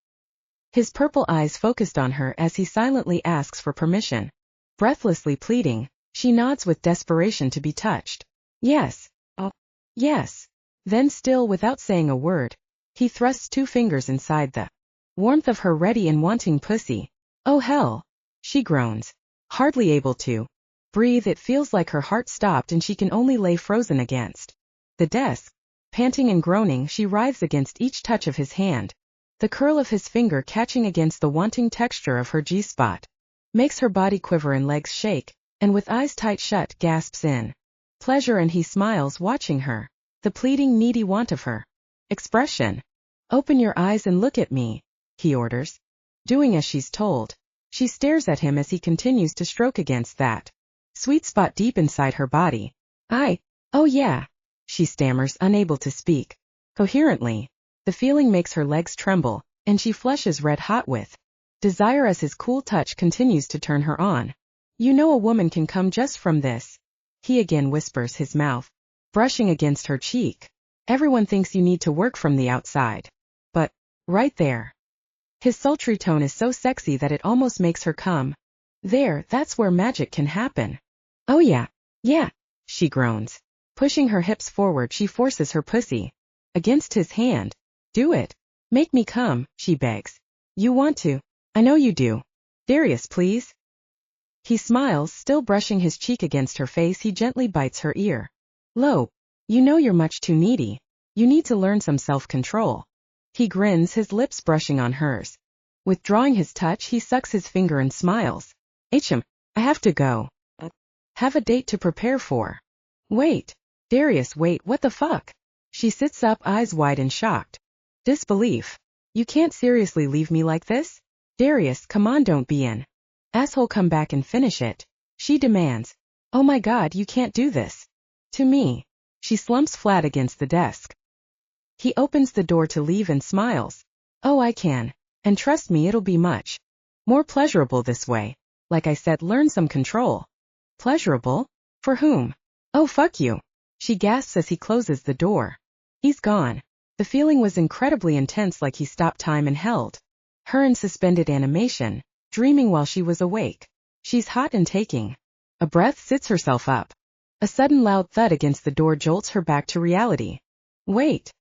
His purple eyes focused on her as he silently asks for permission. Breathlessly pleading, she nods with desperation to be touched. Yes. Oh, yes. Then, still without saying a word, he thrusts 2 fingers inside the warmth of her ready and wanting pussy. Oh hell! She groans, hardly able to breathe. It feels like her heart stopped and she can only lay frozen against the desk. Panting and groaning, she writhes against each touch of his hand. The curl of his finger catching against the wanting texture of her G-spot makes her body quiver and legs shake, and with eyes tight shut, gasps in pleasure, and he smiles, watching her, the pleading, needy want of her expression. Open your eyes and look at me, he orders. Doing as she's told, she stares at him as he continues to stroke against that sweet spot deep inside her body. Oh yeah, she stammers, unable to speak coherently. The feeling makes her legs tremble, and she flushes red hot with desire as his cool touch continues to turn her on. You know a woman can come just from this, he again whispers, his mouth brushing against her cheek. Everyone thinks you need to work from the outside. But right there. His sultry tone is so sexy that it almost makes her come. That's where magic can happen. Oh yeah, she groans. Pushing her hips forward, she forces her pussy against his hand. Do it. Make me come, she begs. You want to. I know you do. Darius, please. He smiles, still brushing his cheek against her face. He gently bites her ear. Lo, you know you're much too needy. You need to learn some self-control. He grins, his lips brushing on hers. Withdrawing his touch, he sucks his finger and smiles. I have to go. Have a date to prepare for. Wait. Darius, wait, what the fuck? She sits up, eyes wide in shocked disbelief. You can't seriously leave me like this? Darius, come on, don't be an asshole, come back and finish it. She demands. Oh my god, you can't do this to me. She slumps flat against the desk. He opens the door to leave and smiles. Oh, I can. And trust me, it'll be much more pleasurable this way. Like I said, learn some control. Pleasurable? For whom? Oh, fuck you. She gasps as he closes the door. He's gone. The feeling was incredibly intense, like he stopped time and held her in suspended animation, dreaming while she was awake. She's hot and taking a breath, sits herself up. A sudden loud thud against the door jolts her back to reality. Wait,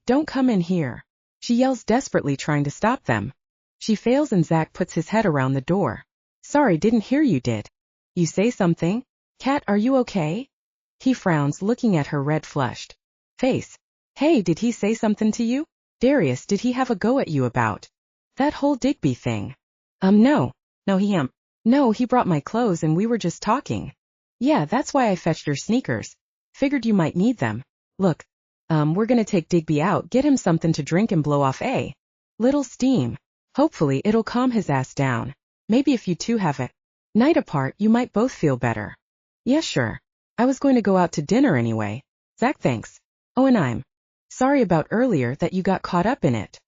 don't come in here. She yells desperately, trying to stop them. She fails and Zach puts his head around the door. Sorry, didn't hear you, did you say something? Kat, are you okay? He frowns, looking at her red flushed face. Hey, did he say something to you? Darius, did he have a go at you about that whole Digby thing? No, he brought my clothes and we were just talking. Yeah, that's why I fetched your sneakers. Figured you might need them. Look, we're gonna take Digby out, get him something to drink and blow off a little steam. Hopefully it'll calm his ass down. Maybe if you two have a night apart, you might both feel better. Yeah, sure. I was going to go out to dinner anyway. Zach, thanks. Oh, and I'm sorry about earlier that you got caught up in it.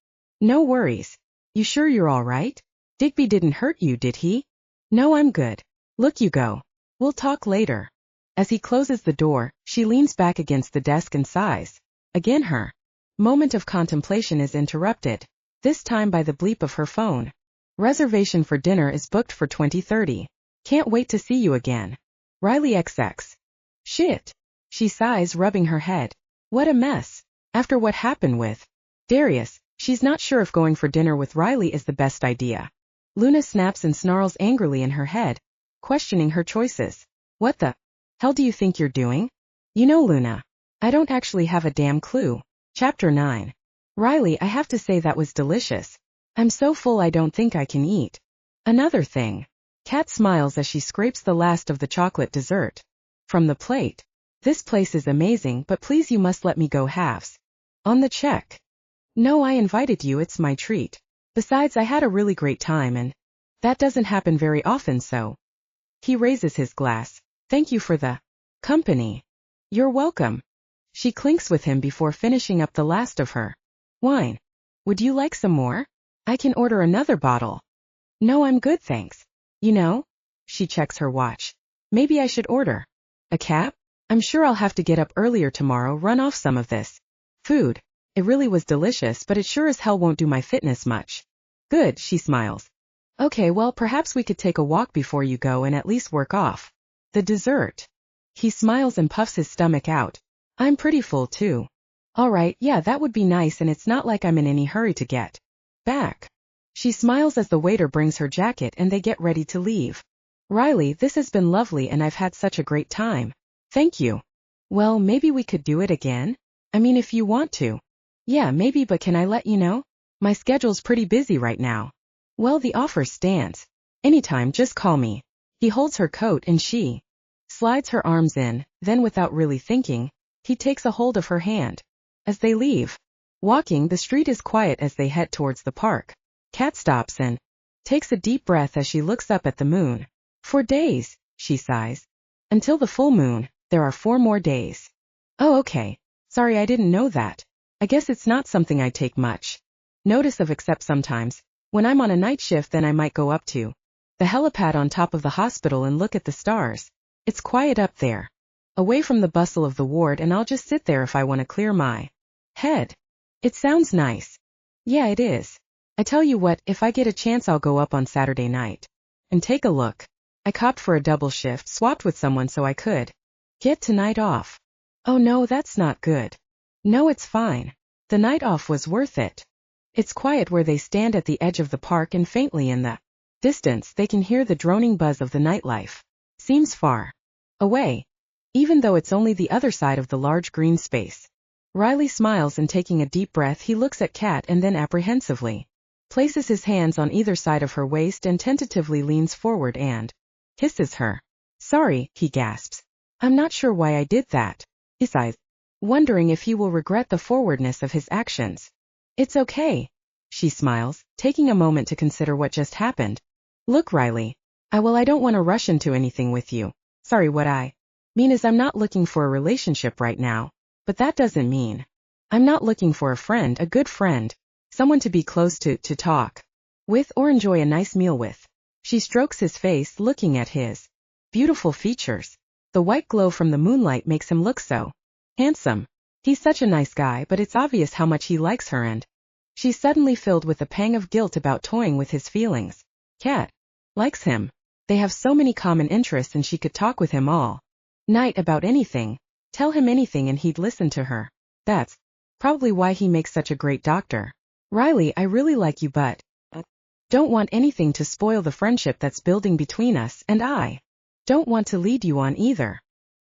No worries. You sure you're all right? Digby didn't hurt you, did he? No, I'm good. Look, you go. We'll talk later. As he closes the door, she leans back against the desk and sighs. Again her moment of contemplation is interrupted, this time by the bleep of her phone. Reservation for dinner is booked for 20:30. Can't wait to see you again. Riley XX. Shit. She sighs, rubbing her head. What a mess. After what happened with Darius, she's not sure if going for dinner with Riley is the best idea. Luna snaps and snarls angrily in her head, questioning her choices. What the hell do you think you're doing? You know, Luna, I don't actually have a damn clue. Chapter 9. Riley, I have to say that was delicious. I'm so full I don't think I can eat another thing. Kat smiles as she scrapes the last of the chocolate dessert from the plate. This place is amazing, but please you must let me go halves on the check. No, I invited you, it's my treat. Besides, I had a really great time and that doesn't happen very often, so. He raises his glass. Thank you for the company. You're welcome. She clinks with him before finishing up the last of her wine. Would you like some more? I can order another bottle. No, I'm good, thanks. You know? She checks her watch. Maybe I should order a cab? I'm sure I'll have to get up earlier tomorrow, run off some of this food. It really was delicious, but it sure as hell won't do my fitness much. Good, she smiles. Okay, well, perhaps we could take a walk before you go and at least work off the dessert. He smiles and puffs his stomach out. I'm pretty full too. All right, yeah, that would be nice, and it's not like I'm in any hurry to get back. She smiles as the waiter brings her jacket and they get ready to leave. Riley, this has been lovely and I've had such a great time. Thank you. Well, maybe we could do it again? I mean, if you want to. Yeah, maybe, but can I let you know? My schedule's pretty busy right now. Well, the offer stands. Anytime, just call me. He holds her coat and she slides her arms in, then without really thinking, he takes a hold of her hand. As they leave, walking, the street is quiet as they head towards the park. Kat stops and takes a deep breath as she looks up at the moon. 4 days, she sighs. Until the full moon, there are 4 more days. Oh, okay. Sorry, I didn't know that. I guess it's not something I take much notice of, except sometimes, when I'm on a night shift, then I might go up to the helipad on top of the hospital and look at the stars. It's quiet up there, away from the bustle of the ward, and I'll just sit there if I want to clear my head. It sounds nice. Yeah, it is. I tell you what, if I get a chance I'll go up on Saturday night and take a look. I copped for a double shift, swapped with someone so I could get tonight off. Oh no, that's not good. No, it's fine. The night off was worth it. It's quiet where they stand at the edge of the park, and faintly in the distance they can hear the droning buzz of the nightlife. Seems far away, even though it's only the other side of the large green space. Riley smiles, and taking a deep breath he looks at Kat and then apprehensively places his hands on either side of her waist and tentatively leans forward and kisses her. Sorry, he gasps. I'm not sure why I did that. He sighs, wondering if he will regret the forwardness of his actions. It's okay. She smiles, taking a moment to consider what just happened. Look, Riley. I don't want to rush into anything with you. Sorry, what I mean is I'm not looking for a relationship right now. But that doesn't mean I'm not looking for a friend, a good friend. Someone to be close to talk with or enjoy a nice meal with. She strokes his face, looking at his beautiful features. The white glow from the moonlight makes him look so handsome. He's such a nice guy, but it's obvious how much he likes her, and she's suddenly filled with a pang of guilt about toying with his feelings. Kat likes him. They have so many common interests and she could talk with him all night about anything, tell him anything and he'd listen to her. That's probably why he makes such a great doctor. Riley, I really like you, but don't want anything to spoil the friendship that's building between us, and I don't want to lead you on either.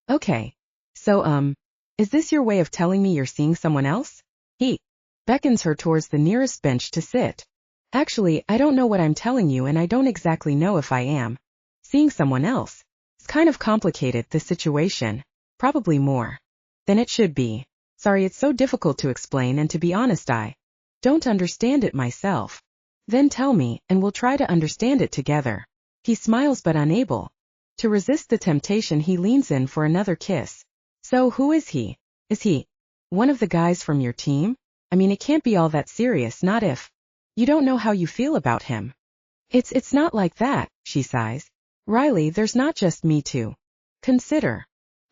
Okay. So, is this your way of telling me you're seeing someone else? He beckons her towards the nearest bench to sit. Actually, I don't know what I'm telling you, and I don't exactly know if I am seeing someone else. It's kind of complicated, this situation. Probably more than it should be. Sorry, it's so difficult to explain, and to be honest, I don't understand it myself. Then tell me, and we'll try to understand it together. He smiles, but unable to resist the temptation, he leans in for another kiss. So who is he? Is he one of the guys from your team? I mean, it can't be all that serious, not if you don't know how you feel about him. It's not like that, she sighs. Riley, there's not just me to consider.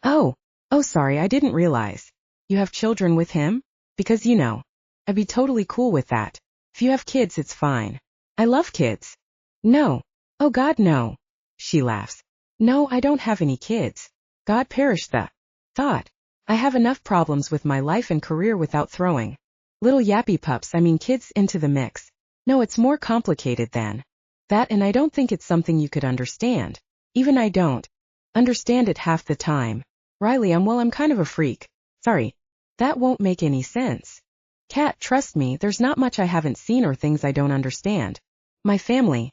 Oh, sorry, I didn't realize. You have children with him? Because, I'd be totally cool with that. If you have kids, it's fine. I love kids. No. Oh God, no. She laughs. No, I don't have any kids. God perish the thought. I have enough problems with my life and career without throwing little yappy pups, kids, into the mix. No, it's more complicated than that, and I don't think it's something you could understand. Even I don't understand it half the time. Riley, I'm kind of a freak. Sorry. That won't make any sense. Kat, trust me, there's not much I haven't seen or things I don't understand. My family,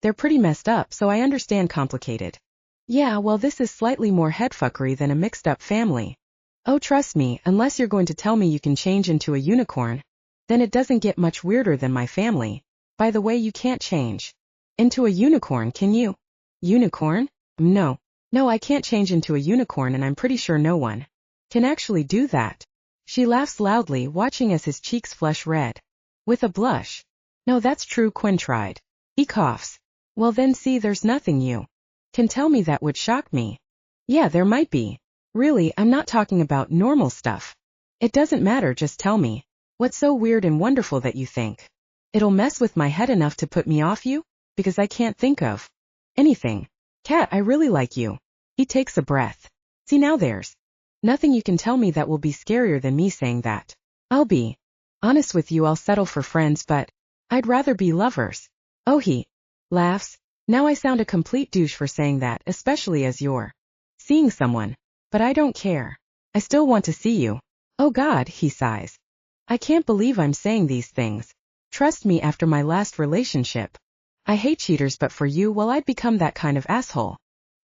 they're pretty messed up, so I understand complicated. Yeah, well, this is slightly more headfuckery than a mixed-up family. Oh, trust me, unless you're going to tell me you can change into a unicorn, then it doesn't get much weirder than my family. By the way, you can't change into a unicorn, can you? Unicorn? No, I can't change into a unicorn, and I'm pretty sure no one can actually do that. She laughs loudly, watching as his cheeks flush red. With a blush. No, that's true, Quinn tried. He coughs. Well then, see, there's nothing you can tell me that would shock me. Yeah, there might be. Really, I'm not talking about normal stuff. It doesn't matter, just tell me. What's so weird and wonderful that you think it'll mess with my head enough to put me off you? Because I can't think of anything. Kat, I really like you. He takes a breath. See, now there's nothing you can tell me that will be scarier than me saying that. I'll be honest with you, I'll settle for friends, but I'd rather be lovers. Oh, he laughs. Now I sound a complete douche for saying that, especially as you're seeing someone. But I don't care. I still want to see you. Oh God, he sighs. I can't believe I'm saying these things. Trust me, after my last relationship. I hate cheaters, but for you, well, I'd become that kind of asshole.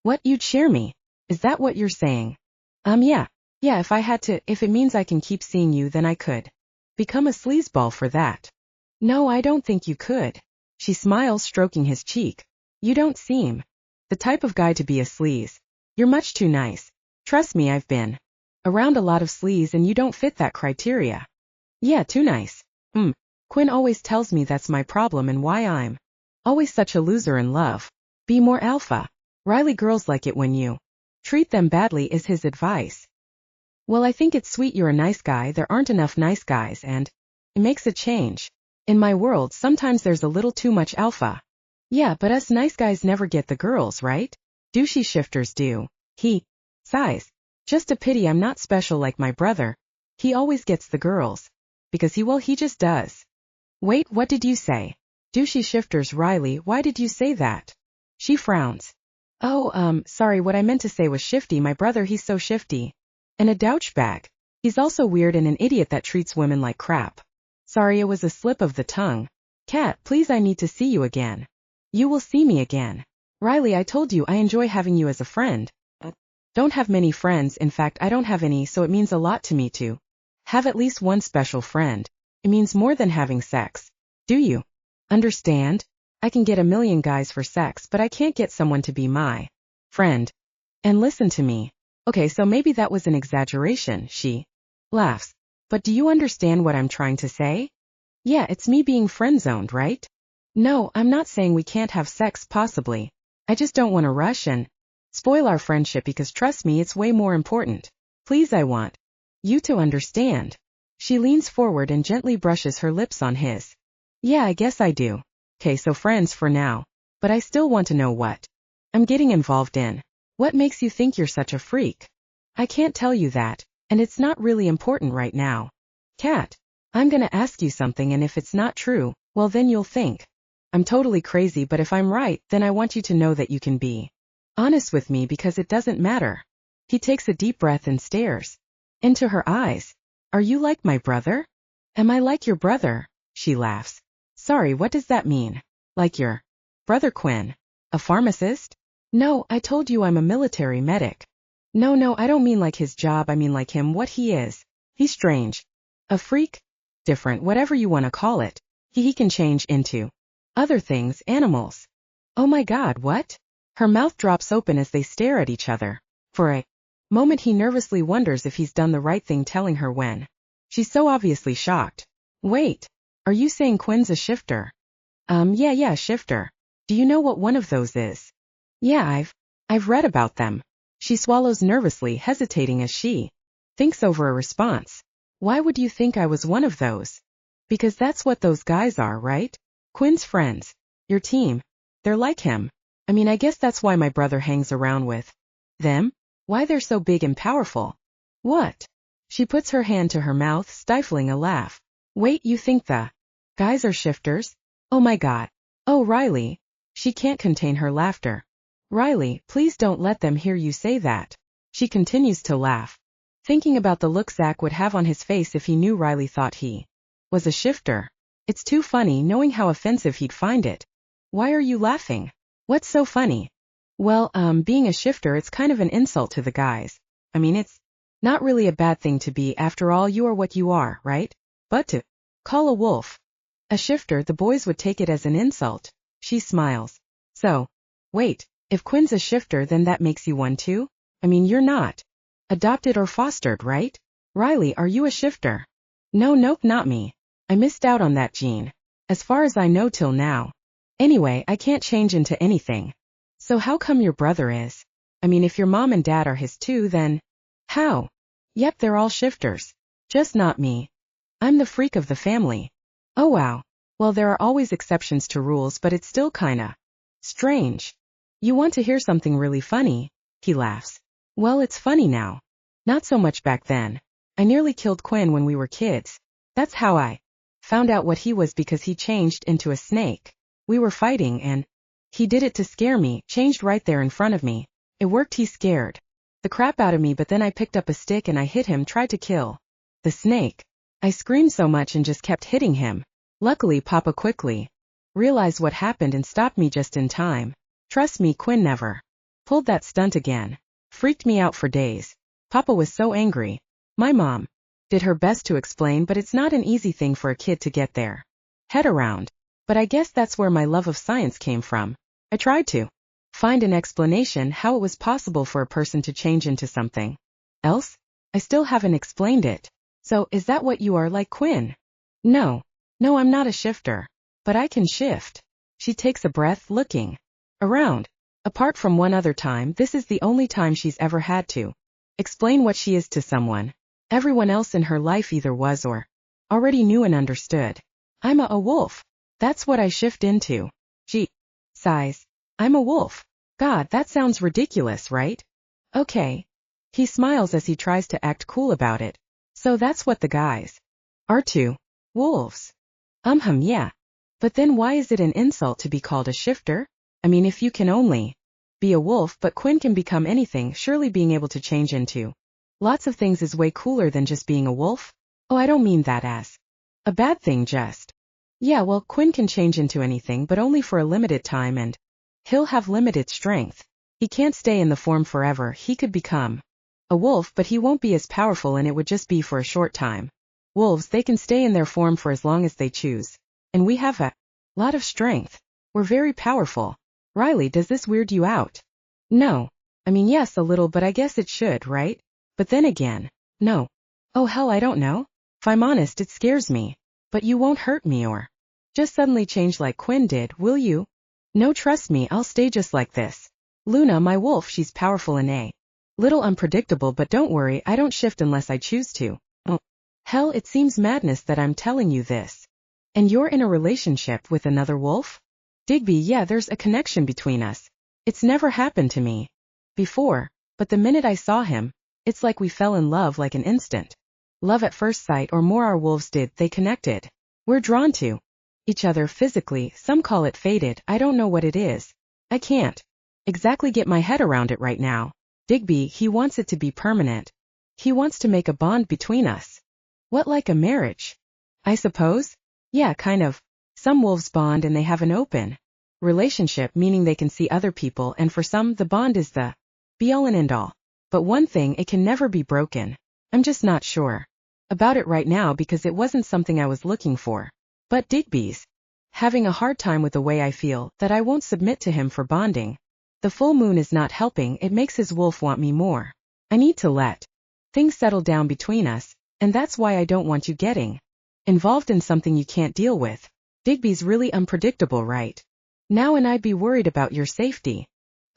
What, you'd share me? Is that what you're saying? Yeah, if I had to, if it means I can keep seeing you, then I could become a sleazeball for that. No, I don't think you could. She smiles, stroking his cheek. You don't seem the type of guy to be a sleaze. You're much too nice. Trust me, I've been around a lot of sleaze and you don't fit that criteria. Yeah, too nice. Quinn always tells me that's my problem and why I'm always such a loser in love. Be more alpha. Riley, girls like it when you treat them badly, is his advice. Well, I think it's sweet you're a nice guy. There aren't enough nice guys, and it makes a change. In my world, sometimes there's a little too much alpha. Yeah, but us nice guys never get the girls, right? Douchey shifters do. He sighs. Just a pity I'm not special like my brother. He always gets the girls. Because he just does. Wait, what did you say? Douchey shifters, Riley, why did you say that? She frowns. Oh, sorry, what I meant to say was shifty. My brother, he's so shifty. And a douchebag. He's also weird and an idiot that treats women like crap. Sorry, it was a slip of the tongue. Kat, please, I need to see you again. You will see me again. Riley, I told you I enjoy having you as a friend. Don't have many friends, in fact I don't have any, so it means a lot to me to have at least one special friend. It means more than having sex. Do you understand? I can get a million guys for sex, but I can't get someone to be my friend. And listen to me. Okay, so maybe that was an exaggeration, she laughs. But do you understand what I'm trying to say? Yeah, it's me being friend-zoned, right? No, I'm not saying we can't have sex, possibly. I just don't want to rush and spoil our friendship because trust me, it's way more important. Please, I want you to understand. She leans forward and gently brushes her lips on his. Yeah, I guess I do. Okay, so friends for now. But I still want to know what I'm getting involved in. What makes you think you're such a freak? I can't tell you that, and it's not really important right now. Kat, I'm gonna ask you something, and if it's not true, well then you'll think I'm totally crazy, but if I'm right, then I want you to know that you can be honest with me because it doesn't matter. He takes a deep breath and stares into her eyes. Are you like my brother? Am I like your brother? She laughs. Sorry, what does that mean? Like your brother Quinn? A pharmacist? No, I told you I'm a military medic. No, I don't mean like his job, I mean like him, what he is. He's strange. A freak? Different, whatever you want to call it. He can change into other things, animals. Oh my God, what? Her mouth drops open as they stare at each other. For a moment he nervously wonders if he's done the right thing telling her when she's so obviously shocked. Wait, are you saying Quinn's a shifter? Yeah, shifter. Do you know what one of those is? Yeah, I've read about them. She swallows nervously, hesitating as she thinks over a response. Why would you think I was one of those? Because that's what those guys are, right? Quinn's friends. Your team. They're like him. I mean, I guess that's why my brother hangs around with them. Why they're so big and powerful. What? She puts her hand to her mouth, stifling a laugh. Wait, you think the guys are shifters? Oh my God. Oh, Riley. She can't contain her laughter. Riley, please don't let them hear you say that. She continues to laugh, thinking about the look Zach would have on his face if he knew Riley thought he was a shifter. It's too funny knowing how offensive he'd find it. Why are you laughing? What's so funny? Well, being a shifter, it's kind of an insult to the guys. I mean, it's not really a bad thing to be, after all you are what you are, right? But to call a wolf a shifter, the boys would take it as an insult. She smiles. So, wait, if Quinn's a shifter then that makes you one too? I mean, you're not adopted or fostered, right? Riley, are you a shifter? No, nope, not me. I missed out on that gene. As far as I know till now. Anyway, I can't change into anything. So how come your brother is? I mean, if your mom and dad are his too, then how? Yep, they're all shifters. Just not me. I'm the freak of the family. Oh wow. Well, there are always exceptions to rules, but it's still kinda strange. You want to hear something really funny? He laughs. Well, it's funny now. Not so much back then. I nearly killed Quinn when we were kids. That's how I found out what he was, because he changed into a snake. We were fighting and he did it to scare me, changed right there in front of me. It worked, he scared the crap out of me, but then I picked up a stick and I hit him, tried to kill the snake. I screamed so much and just kept hitting him. Luckily, Papa quickly realized what happened and stopped me just in time. Trust me, Quinn never pulled that stunt again. Freaked me out for days. Papa was so angry. My mom did her best to explain, but it's not an easy thing for a kid to get their head around. But I guess that's where my love of science came from. I tried to find an explanation how it was possible for a person to change into something else. I still haven't explained it. So, is that what you are, like Quinn? No, I'm not a shifter. But I can shift. She takes a breath, looking around. Apart from one other time, this is the only time she's ever had to explain what she is to someone. Everyone else in her life either was or already knew and understood. I'm a wolf. That's what I shift into. She sighs. I'm a wolf. God, that sounds ridiculous, right? Okay. He smiles as he tries to act cool about it. So that's what the guys are too. Wolves. Yeah. But then why is it an insult to be called a shifter? I mean, if you can only be a wolf, but Quinn can become anything, surely being able to change into lots of things is way cooler than just being a wolf? Oh, I don't mean that as a bad thing, just. Yeah, well, Quinn can change into anything, but only for a limited time, and He'll have limited strength. He can't stay in the form forever. He could become a wolf, but he won't be as powerful, and it would just be for a short time. Wolves, they can stay in their form for as long as they choose. And we have a lot of strength. We're very powerful. Riley, does this weird you out? No. I mean, yes, a little, but I guess it should, right? But then again, no. Oh hell, I don't know. If I'm honest, it scares me. But you won't hurt me or just suddenly change like Quinn did, will you? No, trust me, I'll stay just like this. Luna, my wolf, she's powerful and a little unpredictable, but don't worry, I don't shift unless I choose to. Oh. Hell, it seems madness that I'm telling you this. And you're in a relationship with another wolf? Digby, yeah, there's a connection between us. It's never happened to me before, but the minute I saw him, it's like we fell in love like an instant. Love at first sight, or more, our wolves did, they connected. We're drawn to each other physically, some call it fated, I don't know what it is. I can't exactly get my head around it right now. Digby, he wants it to be permanent. He wants to make a bond between us. What, like a marriage? I suppose? Yeah, kind of. Some wolves bond and they have an open relationship, meaning they can see other people, and for some, the bond is the be-all and end-all. But one thing, it can never be broken. I'm just not sure about it right now because it wasn't something I was looking for. But Digby's having a hard time with the way I feel, that I won't submit to him for bonding. The full moon is not helping, it makes his wolf want me more. I need to let things settle down between us, and that's why I don't want you getting involved in something you can't deal with. Digby's really unpredictable right now, and I'd be worried about your safety.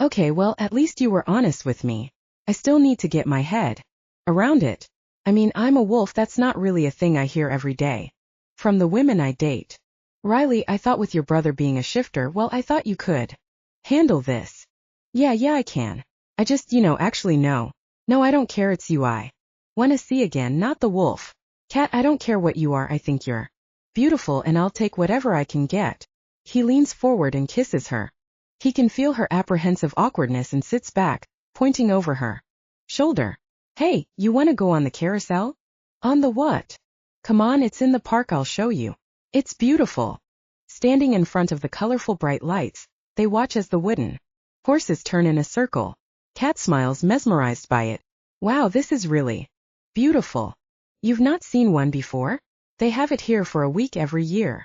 Okay, well, at least you were honest with me. I still need to get my head around it. I mean, I'm a wolf, that's not really a thing I hear every day from the women I date. Riley, I thought with your brother being a shifter, well, I thought you could handle this. Yeah, I can. I just, actually no. No, I don't care, it's you I wanna see again, not the wolf. Cat, I don't care what you are, I think you're beautiful and I'll take whatever I can get. He leans forward and kisses her. He can feel her apprehensive awkwardness and sits back, pointing over her shoulder. Hey, you wanna go on the carousel? On the what? Come on, it's in the park, I'll show you. It's beautiful. Standing in front of the colorful bright lights, they watch as the wooden horses turn in a circle. Cat smiles, mesmerized by it. Wow, this is really beautiful. You've not seen one before? They have it here for a week every year.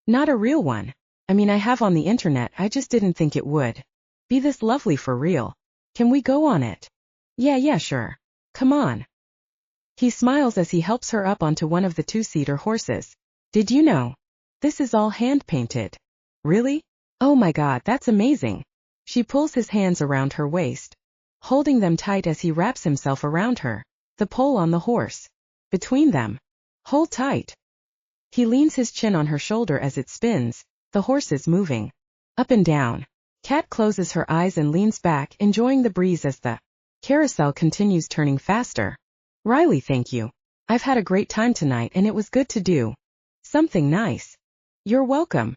Not a real one. I mean, I have on the internet, I just didn't think it would be this lovely for real. Can we go on it? Yeah, sure. Come on. He smiles as he helps her up onto one of the two-seater horses. Did you know? This is all hand-painted. Really? Oh my god, that's amazing. She pulls his hands around her waist, holding them tight as he wraps himself around her, the pole on the horse between them. Hold tight. He leans his chin on her shoulder as it spins, the horses moving up and down. Cat closes her eyes and leans back, enjoying the breeze as the carousel continues turning faster. Riley, thank you. I've had a great time tonight and it was good to do something nice. You're welcome.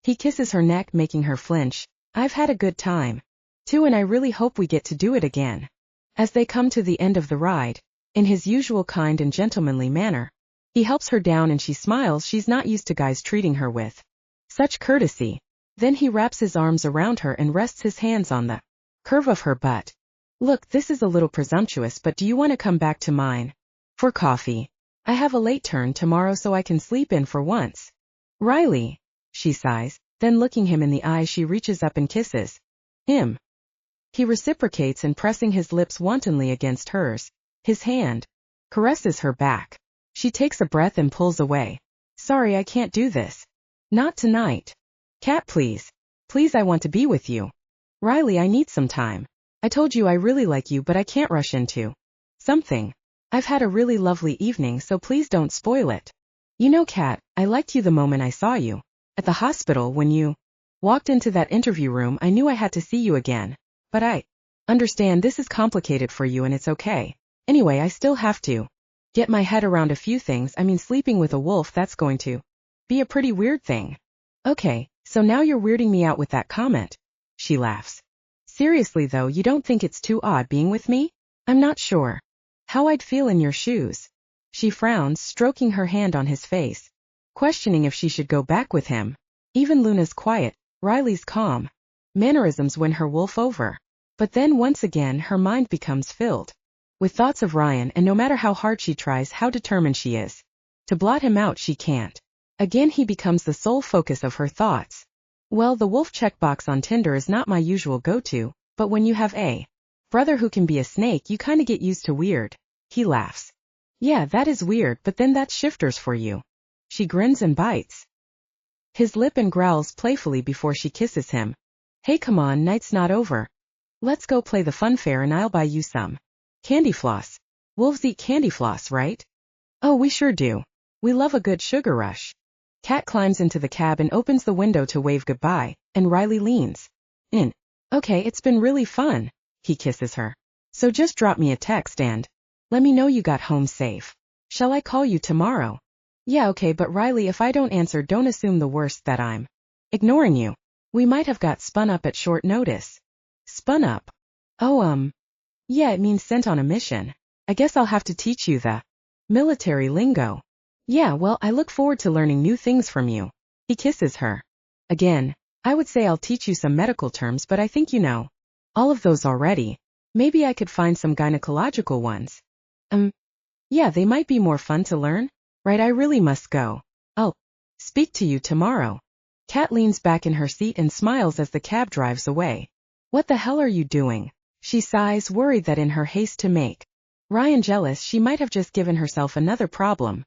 He kisses her neck, making her flinch. I've had a good time too, and I really hope we get to do it again. As they come to the end of the ride, in his usual kind and gentlemanly manner, he helps her down and she smiles. She's not used to guys treating her with such courtesy. Then he wraps his arms around her and rests his hands on the curve of her butt. Look, this is a little presumptuous, but do you want to come back to mine for coffee? I have a late turn tomorrow, so I can sleep in for once. Riley, she sighs, then looking him in the eye, she reaches up and kisses him. He reciprocates and pressing his lips wantonly against hers, his hand caresses her back. She takes a breath and pulls away. Sorry, I can't do this. Not tonight. Cat, please. Please, I want to be with you. Riley, I need some time. I told you I really like you, but I can't rush into something. I've had a really lovely evening, so please don't spoil it. You know, Cat, I liked you the moment I saw you at the hospital. When you walked into that interview room, I knew I had to see you again. But I understand this is complicated for you and it's okay. Anyway, I still have to get my head around a few things. I mean, sleeping with a wolf, that's going to be a pretty weird thing. Okay, so now you're weirding me out with that comment. She laughs. Seriously though, you don't think it's too odd being with me? I'm not sure how I'd feel in your shoes. She frowns, stroking her hand on his face, questioning if she should go back with him. Even Luna's quiet, Riley's calm. mannerisms win her wolf over. But then once again her mind becomes filled with thoughts of Ryan, and no matter how hard she tries, how determined she is to blot him out, she can't. Again he becomes the sole focus of her thoughts. Well, the wolf checkbox on Tinder is not my usual go-to, but when you have a brother who can be a snake, you kinda get used to weird. He laughs. Yeah, that is weird, but then that's shifters for you. She grins and bites his lip and growls playfully before she kisses him. Hey, come on, night's not over. Let's go play the fun fair and I'll buy you some candy floss. Wolves eat candy floss, right? Oh, we sure do. We love a good sugar rush. Kat climbs into the cab and opens the window to wave goodbye, and Riley leans in. Okay, it's been really fun. He kisses her. So just drop me a text and let me know you got home safe. Shall I call you tomorrow? Yeah, okay, but Riley, if I don't answer, don't assume the worst, that I'm ignoring you. We might have got spun up at short notice. Spun up? Oh, yeah, it means sent on a mission. I guess I'll have to teach you the military lingo. Yeah, well, I look forward to learning new things from you. He kisses her. Again, I would say I'll teach you some medical terms, but I think you know all of those already. Maybe I could find some gynecological ones. Yeah, they might be more fun to learn. Right, I really must go. I'll speak to you tomorrow. Kat leans back in her seat and smiles as the cab drives away. What the hell are you doing? She sighs, worried that in her haste to make Ryan jealous, she might have just given herself another problem.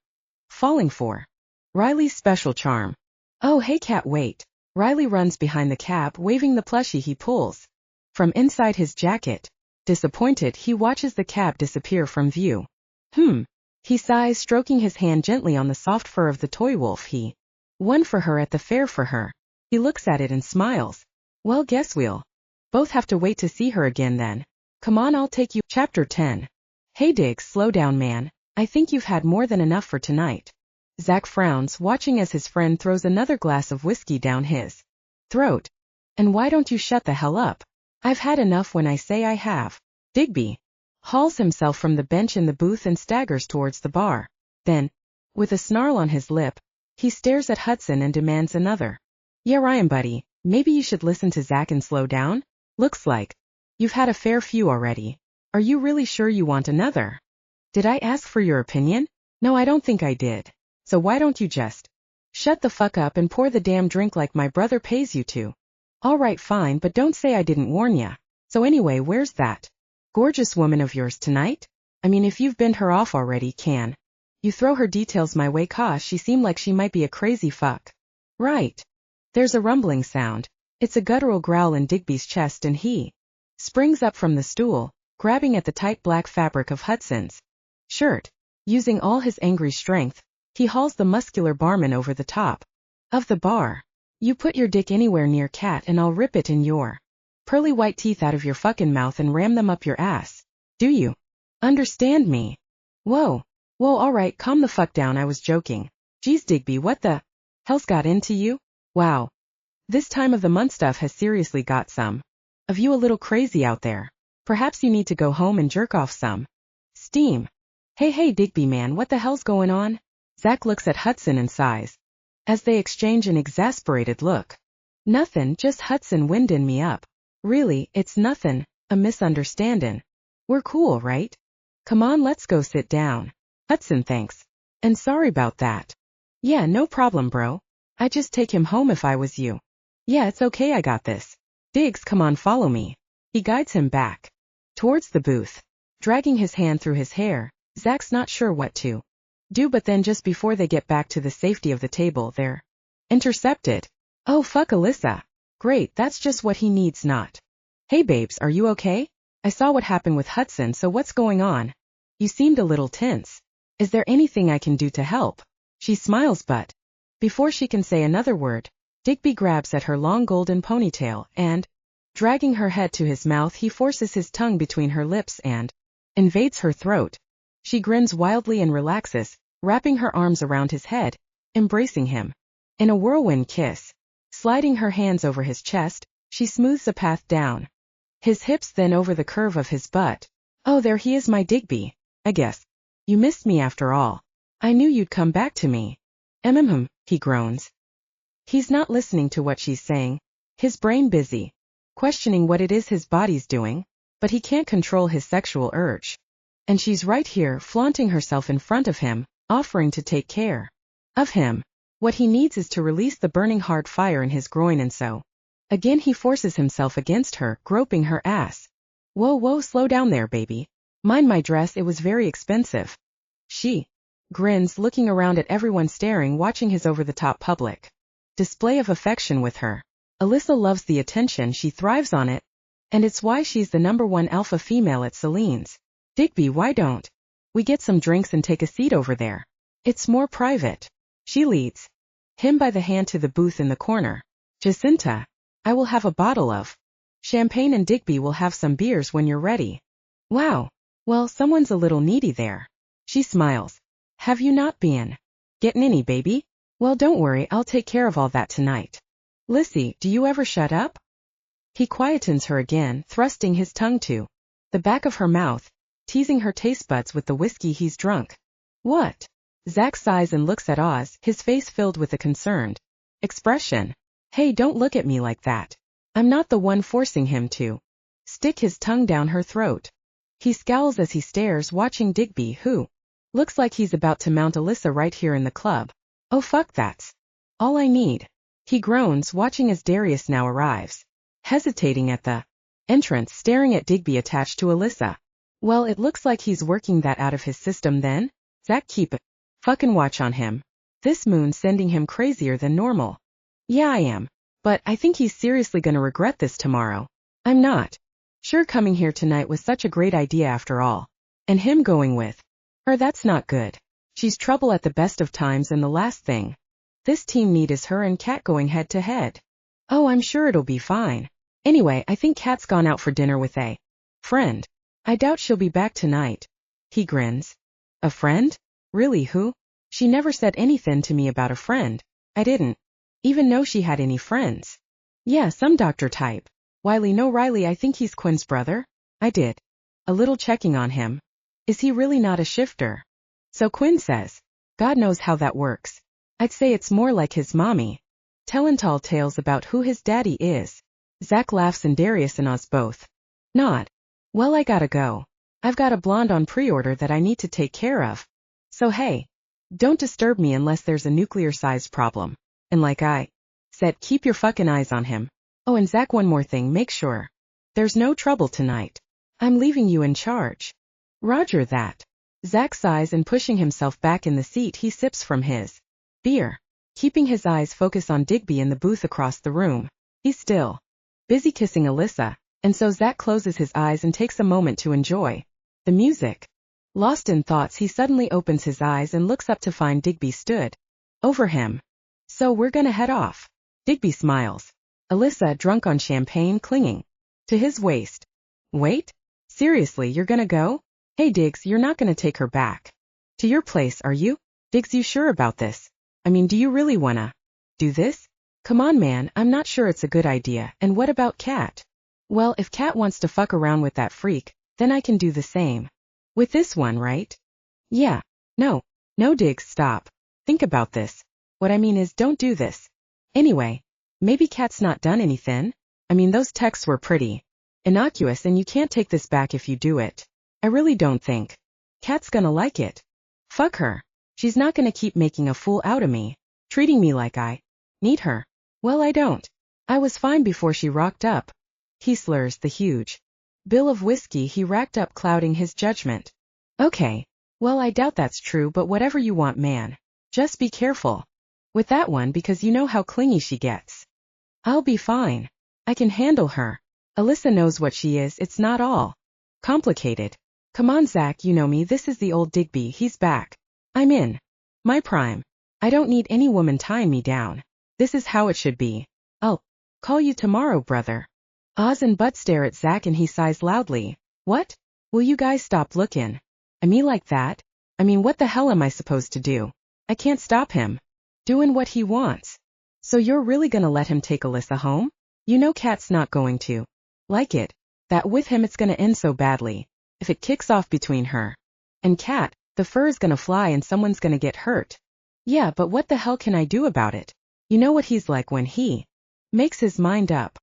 Falling for Riley's special charm. Oh, hey Kat, wait. Riley runs behind the cab, waving the plushie he pulls from inside his jacket. Disappointed, he watches the cab disappear from view. He sighs, stroking his hand gently on the soft fur of the toy wolf he won for her at the fair for her. He looks at it and smiles. Well, guess we'll both have to wait to see her again then. Come on, I'll take you. Chapter 10. Hey Diggs, slow down man. I think you've had more than enough for tonight. Zach frowns, watching as his friend throws another glass of whiskey down his throat. And why don't you shut the hell up? I've had enough when I say I have. Digby hauls himself from the bench in the booth and staggers towards the bar. Then, with a snarl on his lip, he stares at Hudson and demands another. Yeah, Ryan buddy, maybe you should listen to Zach and slow down? Looks like you've had a fair few already. Are you really sure you want another? Did I ask for your opinion? No, I don't think I did. So why don't you just shut the fuck up and pour the damn drink like my brother pays you to? All right, fine, but don't say I didn't warn ya. So anyway, where's that gorgeous woman of yours tonight? I mean, if you've binned her off already, can you throw her details my way? Cause she seemed like she might be a crazy fuck. Right. There's a rumbling sound. It's a guttural growl in Digby's chest and he springs up from the stool, grabbing at the tight black fabric of Hudson's shirt. Using all his angry strength, he hauls the muscular barman over the top of the bar. You put your dick anywhere near Kat and I'll rip it in your pearly white teeth out of your fucking mouth and ram them up your ass. Do you understand me? Whoa, alright, calm the fuck down, I was joking. Geez Digby, what the hell's got into you? Wow. This time of the month stuff has seriously got some of you a little crazy out there. Perhaps you need to go home and jerk off some steam. Hey Digby man, what the hell's going on? Zach looks at Hudson and sighs as they exchange an exasperated look. Nothing, just Hudson winding me up. Really, it's nothing, a misunderstanding. We're cool, right? Come on, let's go sit down. Hudson, thanks. And sorry about that. Yeah, no problem, bro. I'd just take him home if I was you. Yeah, it's okay, I got this. Diggs, come on, follow me. He guides him back towards the booth, dragging his hand through his hair. Zach's not sure what to do, but then just before they get back to the safety of the table, they're intercepted. Oh fuck, Alyssa. Great, that's just what he needs. Not. Hey babes, are you okay? I saw what happened with Hudson, so what's going on? You seemed a little tense. Is there anything I can do to help? She smiles, but before she can say another word, Digby grabs at her long golden ponytail and, dragging her head to his mouth, he forces his tongue between her lips and invades her throat. She grins wildly and relaxes, wrapping her arms around his head, embracing him in a whirlwind kiss. Sliding her hands over his chest, she smooths a path down his hips, then over the curve of his butt. Oh, there he is, my Digby. I guess you missed me after all. I knew you'd come back to me. He groans. He's not listening to what she's saying, his brain busy questioning what it is his body's doing, but he can't control his sexual urge. And she's right here, flaunting herself in front of him, offering to take care of him. What he needs is to release the burning hard fire in his groin, and so again he forces himself against her, groping her ass. Whoa, slow down there, baby. Mind my dress, it was very expensive. She grins, looking around at everyone staring, watching his over-the-top public display of affection with her. Alyssa loves the attention, she thrives on it, and it's why she's the #1 alpha female at Celine's. Digby, why don't we get some drinks and take a seat over there? It's more private. She leads him by the hand to the booth in the corner. Jacinta, I will have a bottle of champagne and Digby will have some beers when you're ready. Wow. Well, someone's a little needy there. She smiles. Have you not been getting any, baby? Well, don't worry, I'll take care of all that tonight. Lissy, do you ever shut up? He quietens her again, thrusting his tongue to the back of her mouth, teasing her taste buds with the whiskey he's drunk. What? Zach sighs and looks at Oz, his face filled with a concerned expression. Hey, don't look at me like that. I'm not the one forcing him to stick his tongue down her throat. He scowls as he stares, watching Digby, who looks like he's about to mount Alyssa right here in the club. Oh fuck, that's all I need. He groans, watching as Darius now arrives, hesitating at the entrance, staring at Digby attached to Alyssa. Well, it looks like he's working that out of his system then. Zach, keep a fucking watch on him. This moon's sending him crazier than normal. Yeah, I am. But I think he's seriously gonna regret this tomorrow. I'm not sure coming here tonight was such a great idea after all. And him going with her, that's not good. She's trouble at the best of times, and the last thing this team need is her and Kat going head to head. Oh, I'm sure it'll be fine. Anyway, I think Kat's gone out for dinner with a friend. I doubt she'll be back tonight. He grins. A friend? Really, who? She never said anything to me about a friend. I didn't even know she had any friends. Yeah, some doctor type. Wiley, no, Riley, I think he's Quinn's brother. I did a little checking on him. Is he really not a shifter? So Quinn says. God knows how that works. I'd say it's more like his mommy telling tall tales about who his daddy is. Zach laughs and Darius and Oz both nod. Well, I gotta go. I've got a blonde on pre-order that I need to take care of. So hey, don't disturb me unless there's a nuclear-sized problem. And like I said, keep your fucking eyes on him. Oh, and Zach, one more thing, make sure there's no trouble tonight. I'm leaving you in charge. Roger that. Zach sighs, and pushing himself back in the seat, he sips from his beer, keeping his eyes focused on Digby in the booth across the room. He's still busy kissing Alyssa, and so Zach closes his eyes and takes a moment to enjoy the music. Lost in thoughts, he suddenly opens his eyes and looks up to find Digby stood over him. So we're gonna head off. Digby smiles. Alyssa, drunk on champagne, clinging to his waist. Wait? Seriously, you're gonna go? Hey Diggs, you're not gonna take her back to your place, are you? Diggs, you sure about this? I mean, do you really wanna do this? Come on, man, I'm not sure it's a good idea. And what about Kat? Well, if Kat wants to fuck around with that freak, then I can do the same with this one, right? Yeah. No, Diggs, stop. Think about this. What I mean is, don't do this. Anyway, maybe Kat's not done anything. I mean, those texts were pretty innocuous, and you can't take this back if you do it. I really don't think Kat's gonna like it. Fuck her. She's not gonna keep making a fool out of me, treating me like I need her. Well, I don't. I was fine before she rocked up. He slurs the huge bill of whiskey he racked up, clouding his judgment. Okay. Well, I doubt that's true, but whatever you want, man. Just be careful with that one, because you know how clingy she gets. I'll be fine. I can handle her. Alyssa knows what she is, it's not all complicated. Come on, Zach, you know me, this is the old Digby, he's back. I'm in my prime. I don't need any woman tying me down. This is how it should be. I'll call you tomorrow, brother. Oz and Bud stare at Zach and he sighs loudly. What? Will you guys stop looking at me like that? I mean, what the hell am I supposed to do? I can't stop him doing what he wants. So you're really gonna let him take Alyssa home? You know Kat's not going to like it. That with him it's gonna end so badly. If it kicks off between her and Kat, the fur is gonna fly and someone's gonna get hurt. Yeah, but what the hell can I do about it? You know what he's like when he makes his mind up.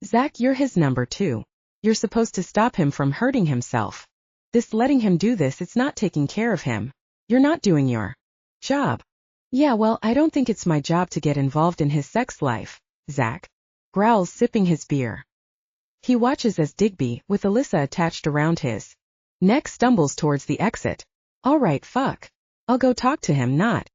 Zach, you're his number 2. You're supposed to stop him from hurting himself. This letting him do this, it's not taking care of him. You're not doing your job. Yeah, well, I don't think it's my job to get involved in his sex life, Zach growls, sipping his beer. He watches as Digby, with Alyssa attached around his neck, stumbles towards the exit. All right, fuck. I'll go talk to him, not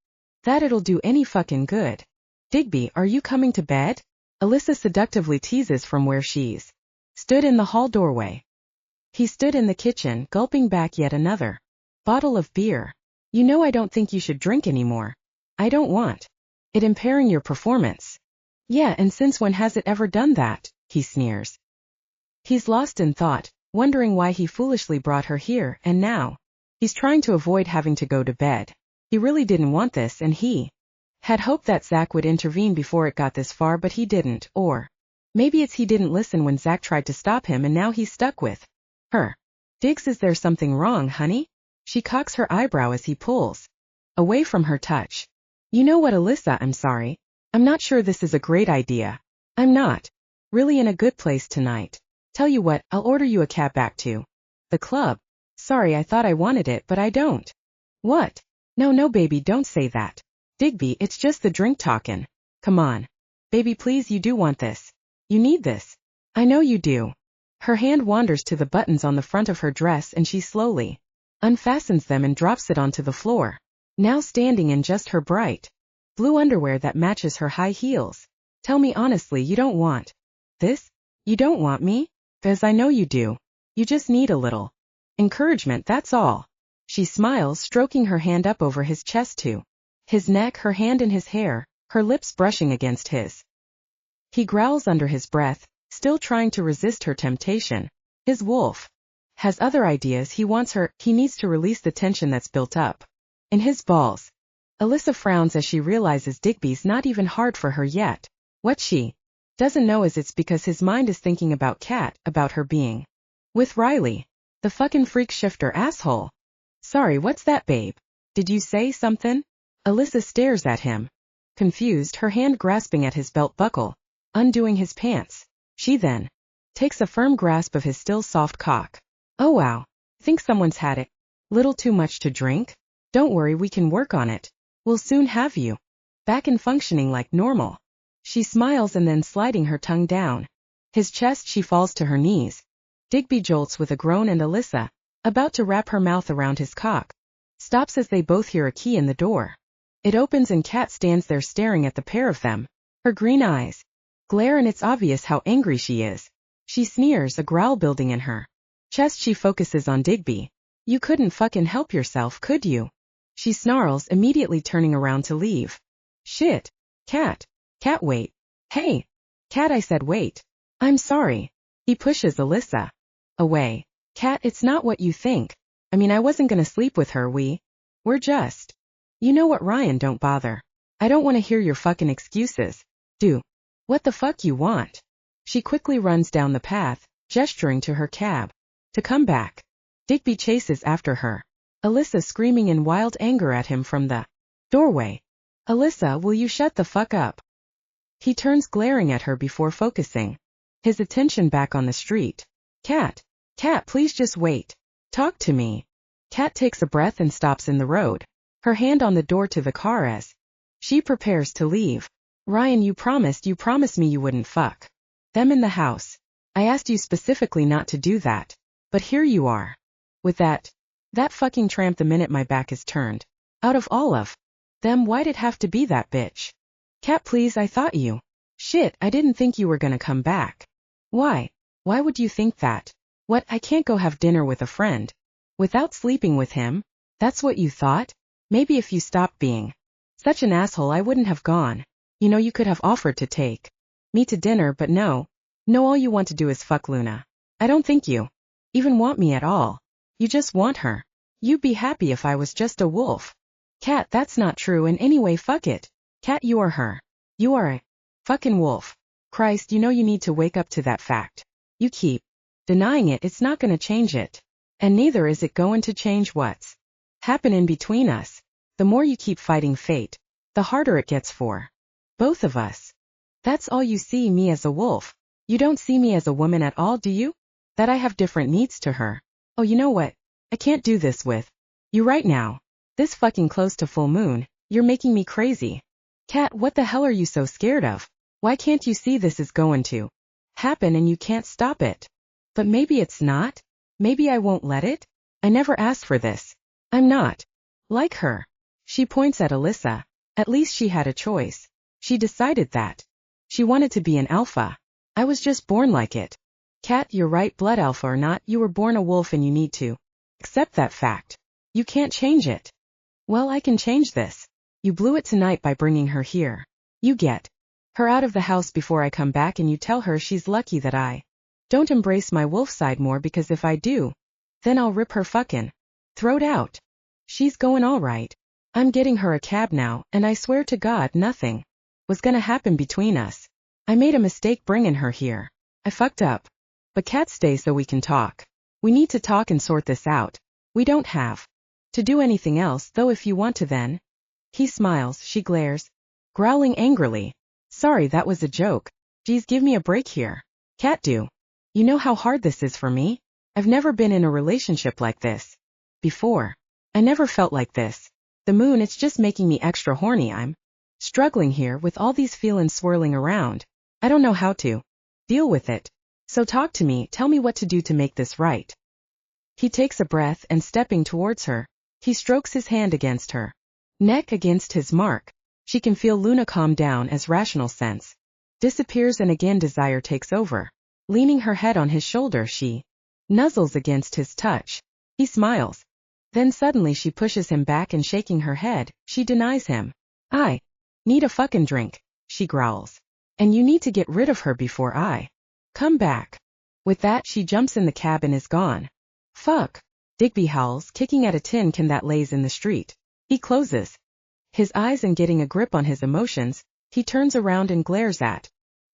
that it'll do any fucking good. Digby, are you coming to bed? Alyssa seductively teases from where she's stood in the hall doorway. He stood in the kitchen, gulping back yet another bottle of beer. You know, I don't think you should drink anymore. I don't want it impairing your performance. Yeah, and since when has it ever done that? He sneers. He's lost in thought, wondering why he foolishly brought her here, and now he's trying to avoid having to go to bed. He really didn't want this, and he had hoped that Zach would intervene before it got this far, but he didn't, or maybe it's he didn't listen when Zach tried to stop him and now he's stuck with her. Diggs, is there something wrong, honey? She cocks her eyebrow as he pulls away from her touch. You know what, Alyssa, I'm sorry. I'm not sure this is a great idea. I'm not really in a good place tonight. Tell you what, I'll order you a cab back to the club. Sorry, I thought I wanted it, but I don't. What? No, baby, don't say that. Digby, it's just the drink talkin'. Come on. Baby, please, you do want this. You need this. I know you do. Her hand wanders to the buttons on the front of her dress and she slowly unfastens them and drops it onto the floor, now standing in just her bright blue underwear that matches her high heels. Tell me honestly, you don't want this? You don't want me? 'Cause I know you do. You just need a little encouragement, that's all. She smiles, stroking her hand up over his chest to his neck, her hand in his hair, her lips brushing against his. He growls under his breath, still trying to resist her temptation. His wolf has other ideas. He wants her, he needs to release the tension that's built up in his balls. Alyssa frowns as she realizes Digby's not even hard for her yet. What she doesn't know is it's because his mind is thinking about Kat, about her being with Riley. The fucking freak shifter asshole. Sorry, what's that, babe? Did you say something? Alyssa stares at him, confused, her hand grasping at his belt buckle, undoing his pants. She then takes a firm grasp of his still soft cock. Oh wow, think someone's had it. Little too much to drink? Don't worry, we can work on it. We'll soon have you back and functioning like normal. She smiles and then sliding her tongue down his chest, she falls to her knees. Digby jolts with a groan and Alyssa, about to wrap her mouth around his cock, stops as they both hear a key in the door. It opens and Kat stands there staring at the pair of them. Her green eyes glare and it's obvious how angry she is. She sneers, a growl building in her chest. She focuses on Digby. You couldn't fucking help yourself, could you? She snarls, immediately turning around to leave. Shit. Kat, wait. Hey. Kat, I said wait. I'm sorry. He pushes Alyssa away. Kat, it's not what you think. I mean, I wasn't gonna sleep with her, we're just. You know what, Ryan, don't bother. I don't want to hear your fucking excuses. Do what the fuck you want. She quickly runs down the path, gesturing to her cab to come back. Digby chases after her, Alyssa screaming in wild anger at him from the doorway. Alyssa, will you shut the fuck up? He turns, glaring at her before focusing his attention back on the street. Kat, please just wait. Talk to me. Kat takes a breath and stops in the road, her hand on the door to the car as she prepares to leave. Ryan, you promised me you wouldn't fuck them in the house. I asked you specifically not to do that, but here you are with that fucking tramp the minute my back is turned. Out of all of them, why'd it have to be that bitch? Kat, please, I thought you. Shit, I didn't think you were gonna come back. Why would you think that? What, I can't go have dinner with a friend without sleeping with him? That's what you thought? Maybe if you stopped being such an asshole I wouldn't have gone. You know, you could have offered to take me to dinner, but no, all you want to do is fuck Luna. I don't think you even want me at all. You just want her. You'd be happy if I was just a wolf. Kat, that's not true, and anyway, fuck it. Kat, you are her. You are a fucking wolf. Christ, you know you need to wake up to that fact. You keep denying it, it's not gonna change it. And neither is it going to change what's happening between us. The more you keep fighting fate, the harder it gets for both of us. That's all you see me as, a wolf. You don't see me as a woman at all, do you? That I have different needs to her. Oh, you know what? I can't do this with you right now. This fucking close to full moon, you're making me crazy. Cat, what the hell are you so scared of? Why can't you see this is going to happen and you can't stop it? But maybe it's not. Maybe I won't let it. I never asked for this. I'm not like her. She points at Alyssa. At least she had a choice. She decided that she wanted to be an alpha. I was just born like it. Cat, you're right, blood alpha or not, you were born a wolf and you need to accept that fact. You can't change it. Well, I can change this. You blew it tonight by bringing her here. You get her out of the house before I come back and you tell her she's lucky that I don't embrace my wolf side more, because if I do, then I'll rip her fucking throat out. She's going all right. I'm getting her a cab now, and I swear to God nothing was gonna happen between us. I made a mistake bringing her here. I fucked up. But Cat, stay so we can talk. We need to talk and sort this out. We don't have to do anything else, though, if you want to then. He smiles, she glares, growling angrily. Sorry, that was a joke. Geez, give me a break here. Cat, do you know how hard this is for me? I've never been in a relationship like this before. I never felt like this. The moon, it's just making me extra horny. I'm struggling here with all these feelings swirling around. I don't know how to deal with it. So talk to me, tell me what to do to make this right. He takes a breath and, stepping towards her, he strokes his hand against her neck, against his mark. She can feel Luna calm down as rational sense disappears and again desire takes over. Leaning her head on his shoulder, she nuzzles against his touch. He smiles. Then suddenly she pushes him back and, shaking her head, she denies him. I need a fucking drink, she growls. And you need to get rid of her before I come back. With that, she jumps in the cab and is gone. Fuck. Digby howls, kicking at a tin can that lays in the street. He closes his eyes and, getting a grip on his emotions, he turns around and glares at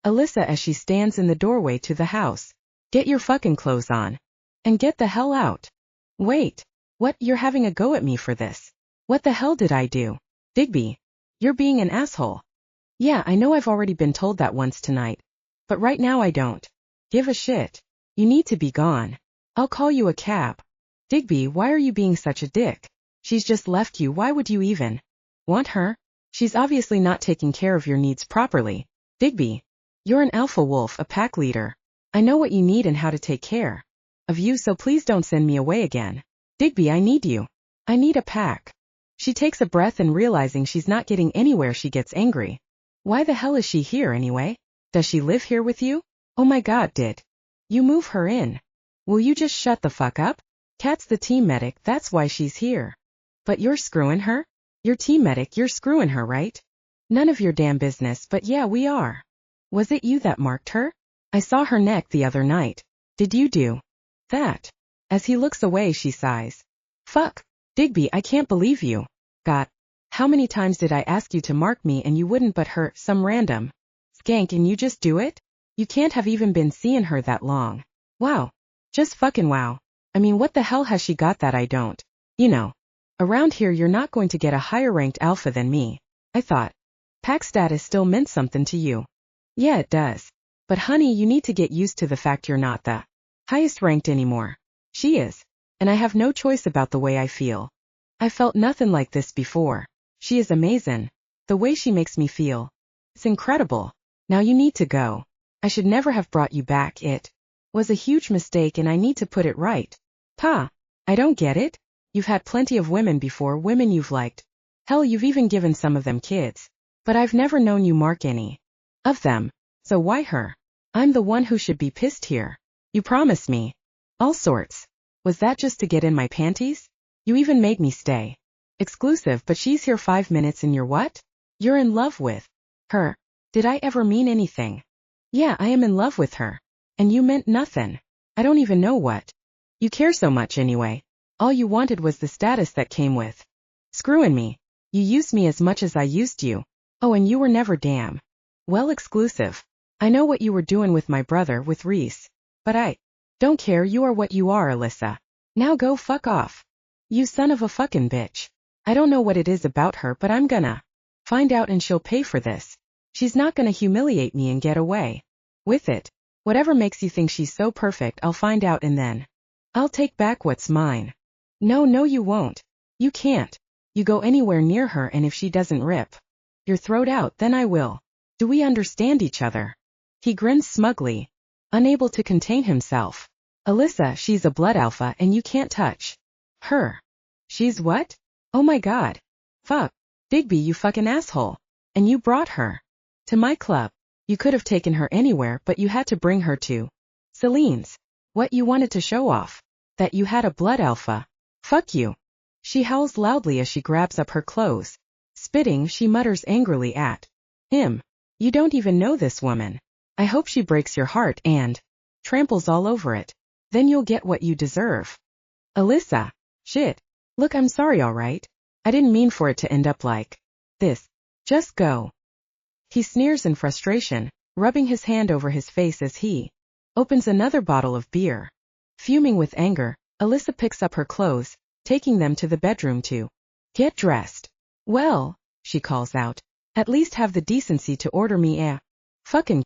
Alyssa as she stands in the doorway to the house. Get your fucking clothes on. And get the hell out. Wait. What, you're having a go at me for this? What the hell did I do? Digby, you're being an asshole. Yeah, I know I've already been told that once tonight. But right now I don't give a shit. You need to be gone. I'll call you a cab. Digby, why are you being such a dick? She's just left you, why would you even want her? She's obviously not taking care of your needs properly. Digby, you're an alpha wolf, a pack leader. I know what you need and how to take care of you, so please don't send me away again. Digby, I need you. I need a pack. She takes a breath and, realizing she's not getting anywhere, she gets angry. Why the hell is she here anyway? Does she live here with you? Oh my God, did you move her in? Will you just shut the fuck up? Kat's the team medic, that's why she's here. But you're screwing her? You're team medic, you're screwing her, right? None of your damn business, but yeah, we are. Was it you that marked her? I saw her neck the other night. Did you do that? As he looks away, she sighs. Fuck. Digby, I can't believe you. God. How many times did I ask you to mark me and you wouldn't, but her, some random skank, and you just do it? You can't have even been seeing her that long. Wow. Just fucking wow. I mean, what the hell has she got that I don't? You know. Around here you're not going to get a higher ranked alpha than me. I thought pack status still meant something to you. Yeah, it does. But honey, you need to get used to the fact you're not the highest ranked anymore. She is. And I have no choice about the way I feel. I felt nothing like this before. She is amazing. The way she makes me feel. It's incredible. Now you need to go. I should never have brought you back. It was a huge mistake and I need to put it right. Pa, I don't get it. You've had plenty of women before, women you've liked. Hell, you've even given some of them kids. But I've never known you mark any of them. So why her? I'm the one who should be pissed here. You promised me all sorts. Was that just to get in my panties? You even made me stay exclusive, but she's here 5 minutes and you're what? You're in love with her. Did I ever mean anything? Yeah, I am in love with her. And you meant nothing. I don't even know what you care so much anyway. All you wanted was the status that came with screwing me. You used me as much as I used you. Oh, and you were never damn well exclusive. I know what you were doing with my brother, with Reese. But I don't care, you are what you are, Alyssa. Now go fuck off. You son of a fucking bitch. I don't know what it is about her, but I'm gonna find out and she'll pay for this. She's not gonna humiliate me and get away with it. Whatever makes you think she's so perfect, I'll find out and then I'll take back what's mine. No, you won't. You can't. You go anywhere near her, and if she doesn't rip your throat out, then I will. Do we understand each other? He grins smugly, unable to contain himself. Alyssa, she's a blood alpha and you can't touch her. She's what? Oh my god. Fuck. Digby, you fucking asshole. And you brought her to my club. You could have taken her anywhere, but you had to bring her to Celine's. What, you wanted to show off that you had a blood alpha? Fuck you. She howls loudly as she grabs up her clothes. Spitting, she mutters angrily at him. You don't even know this woman. I hope she breaks your heart and tramples all over it. Then you'll get what you deserve. Alyssa. Shit. Look, I'm sorry, alright? I didn't mean for it to end up like this. Just go. He sneers in frustration, rubbing his hand over his face as he opens another bottle of beer. Fuming with anger, Alyssa picks up her clothes, taking them to the bedroom to get dressed. Well, she calls out, at least have the decency to order me a fucking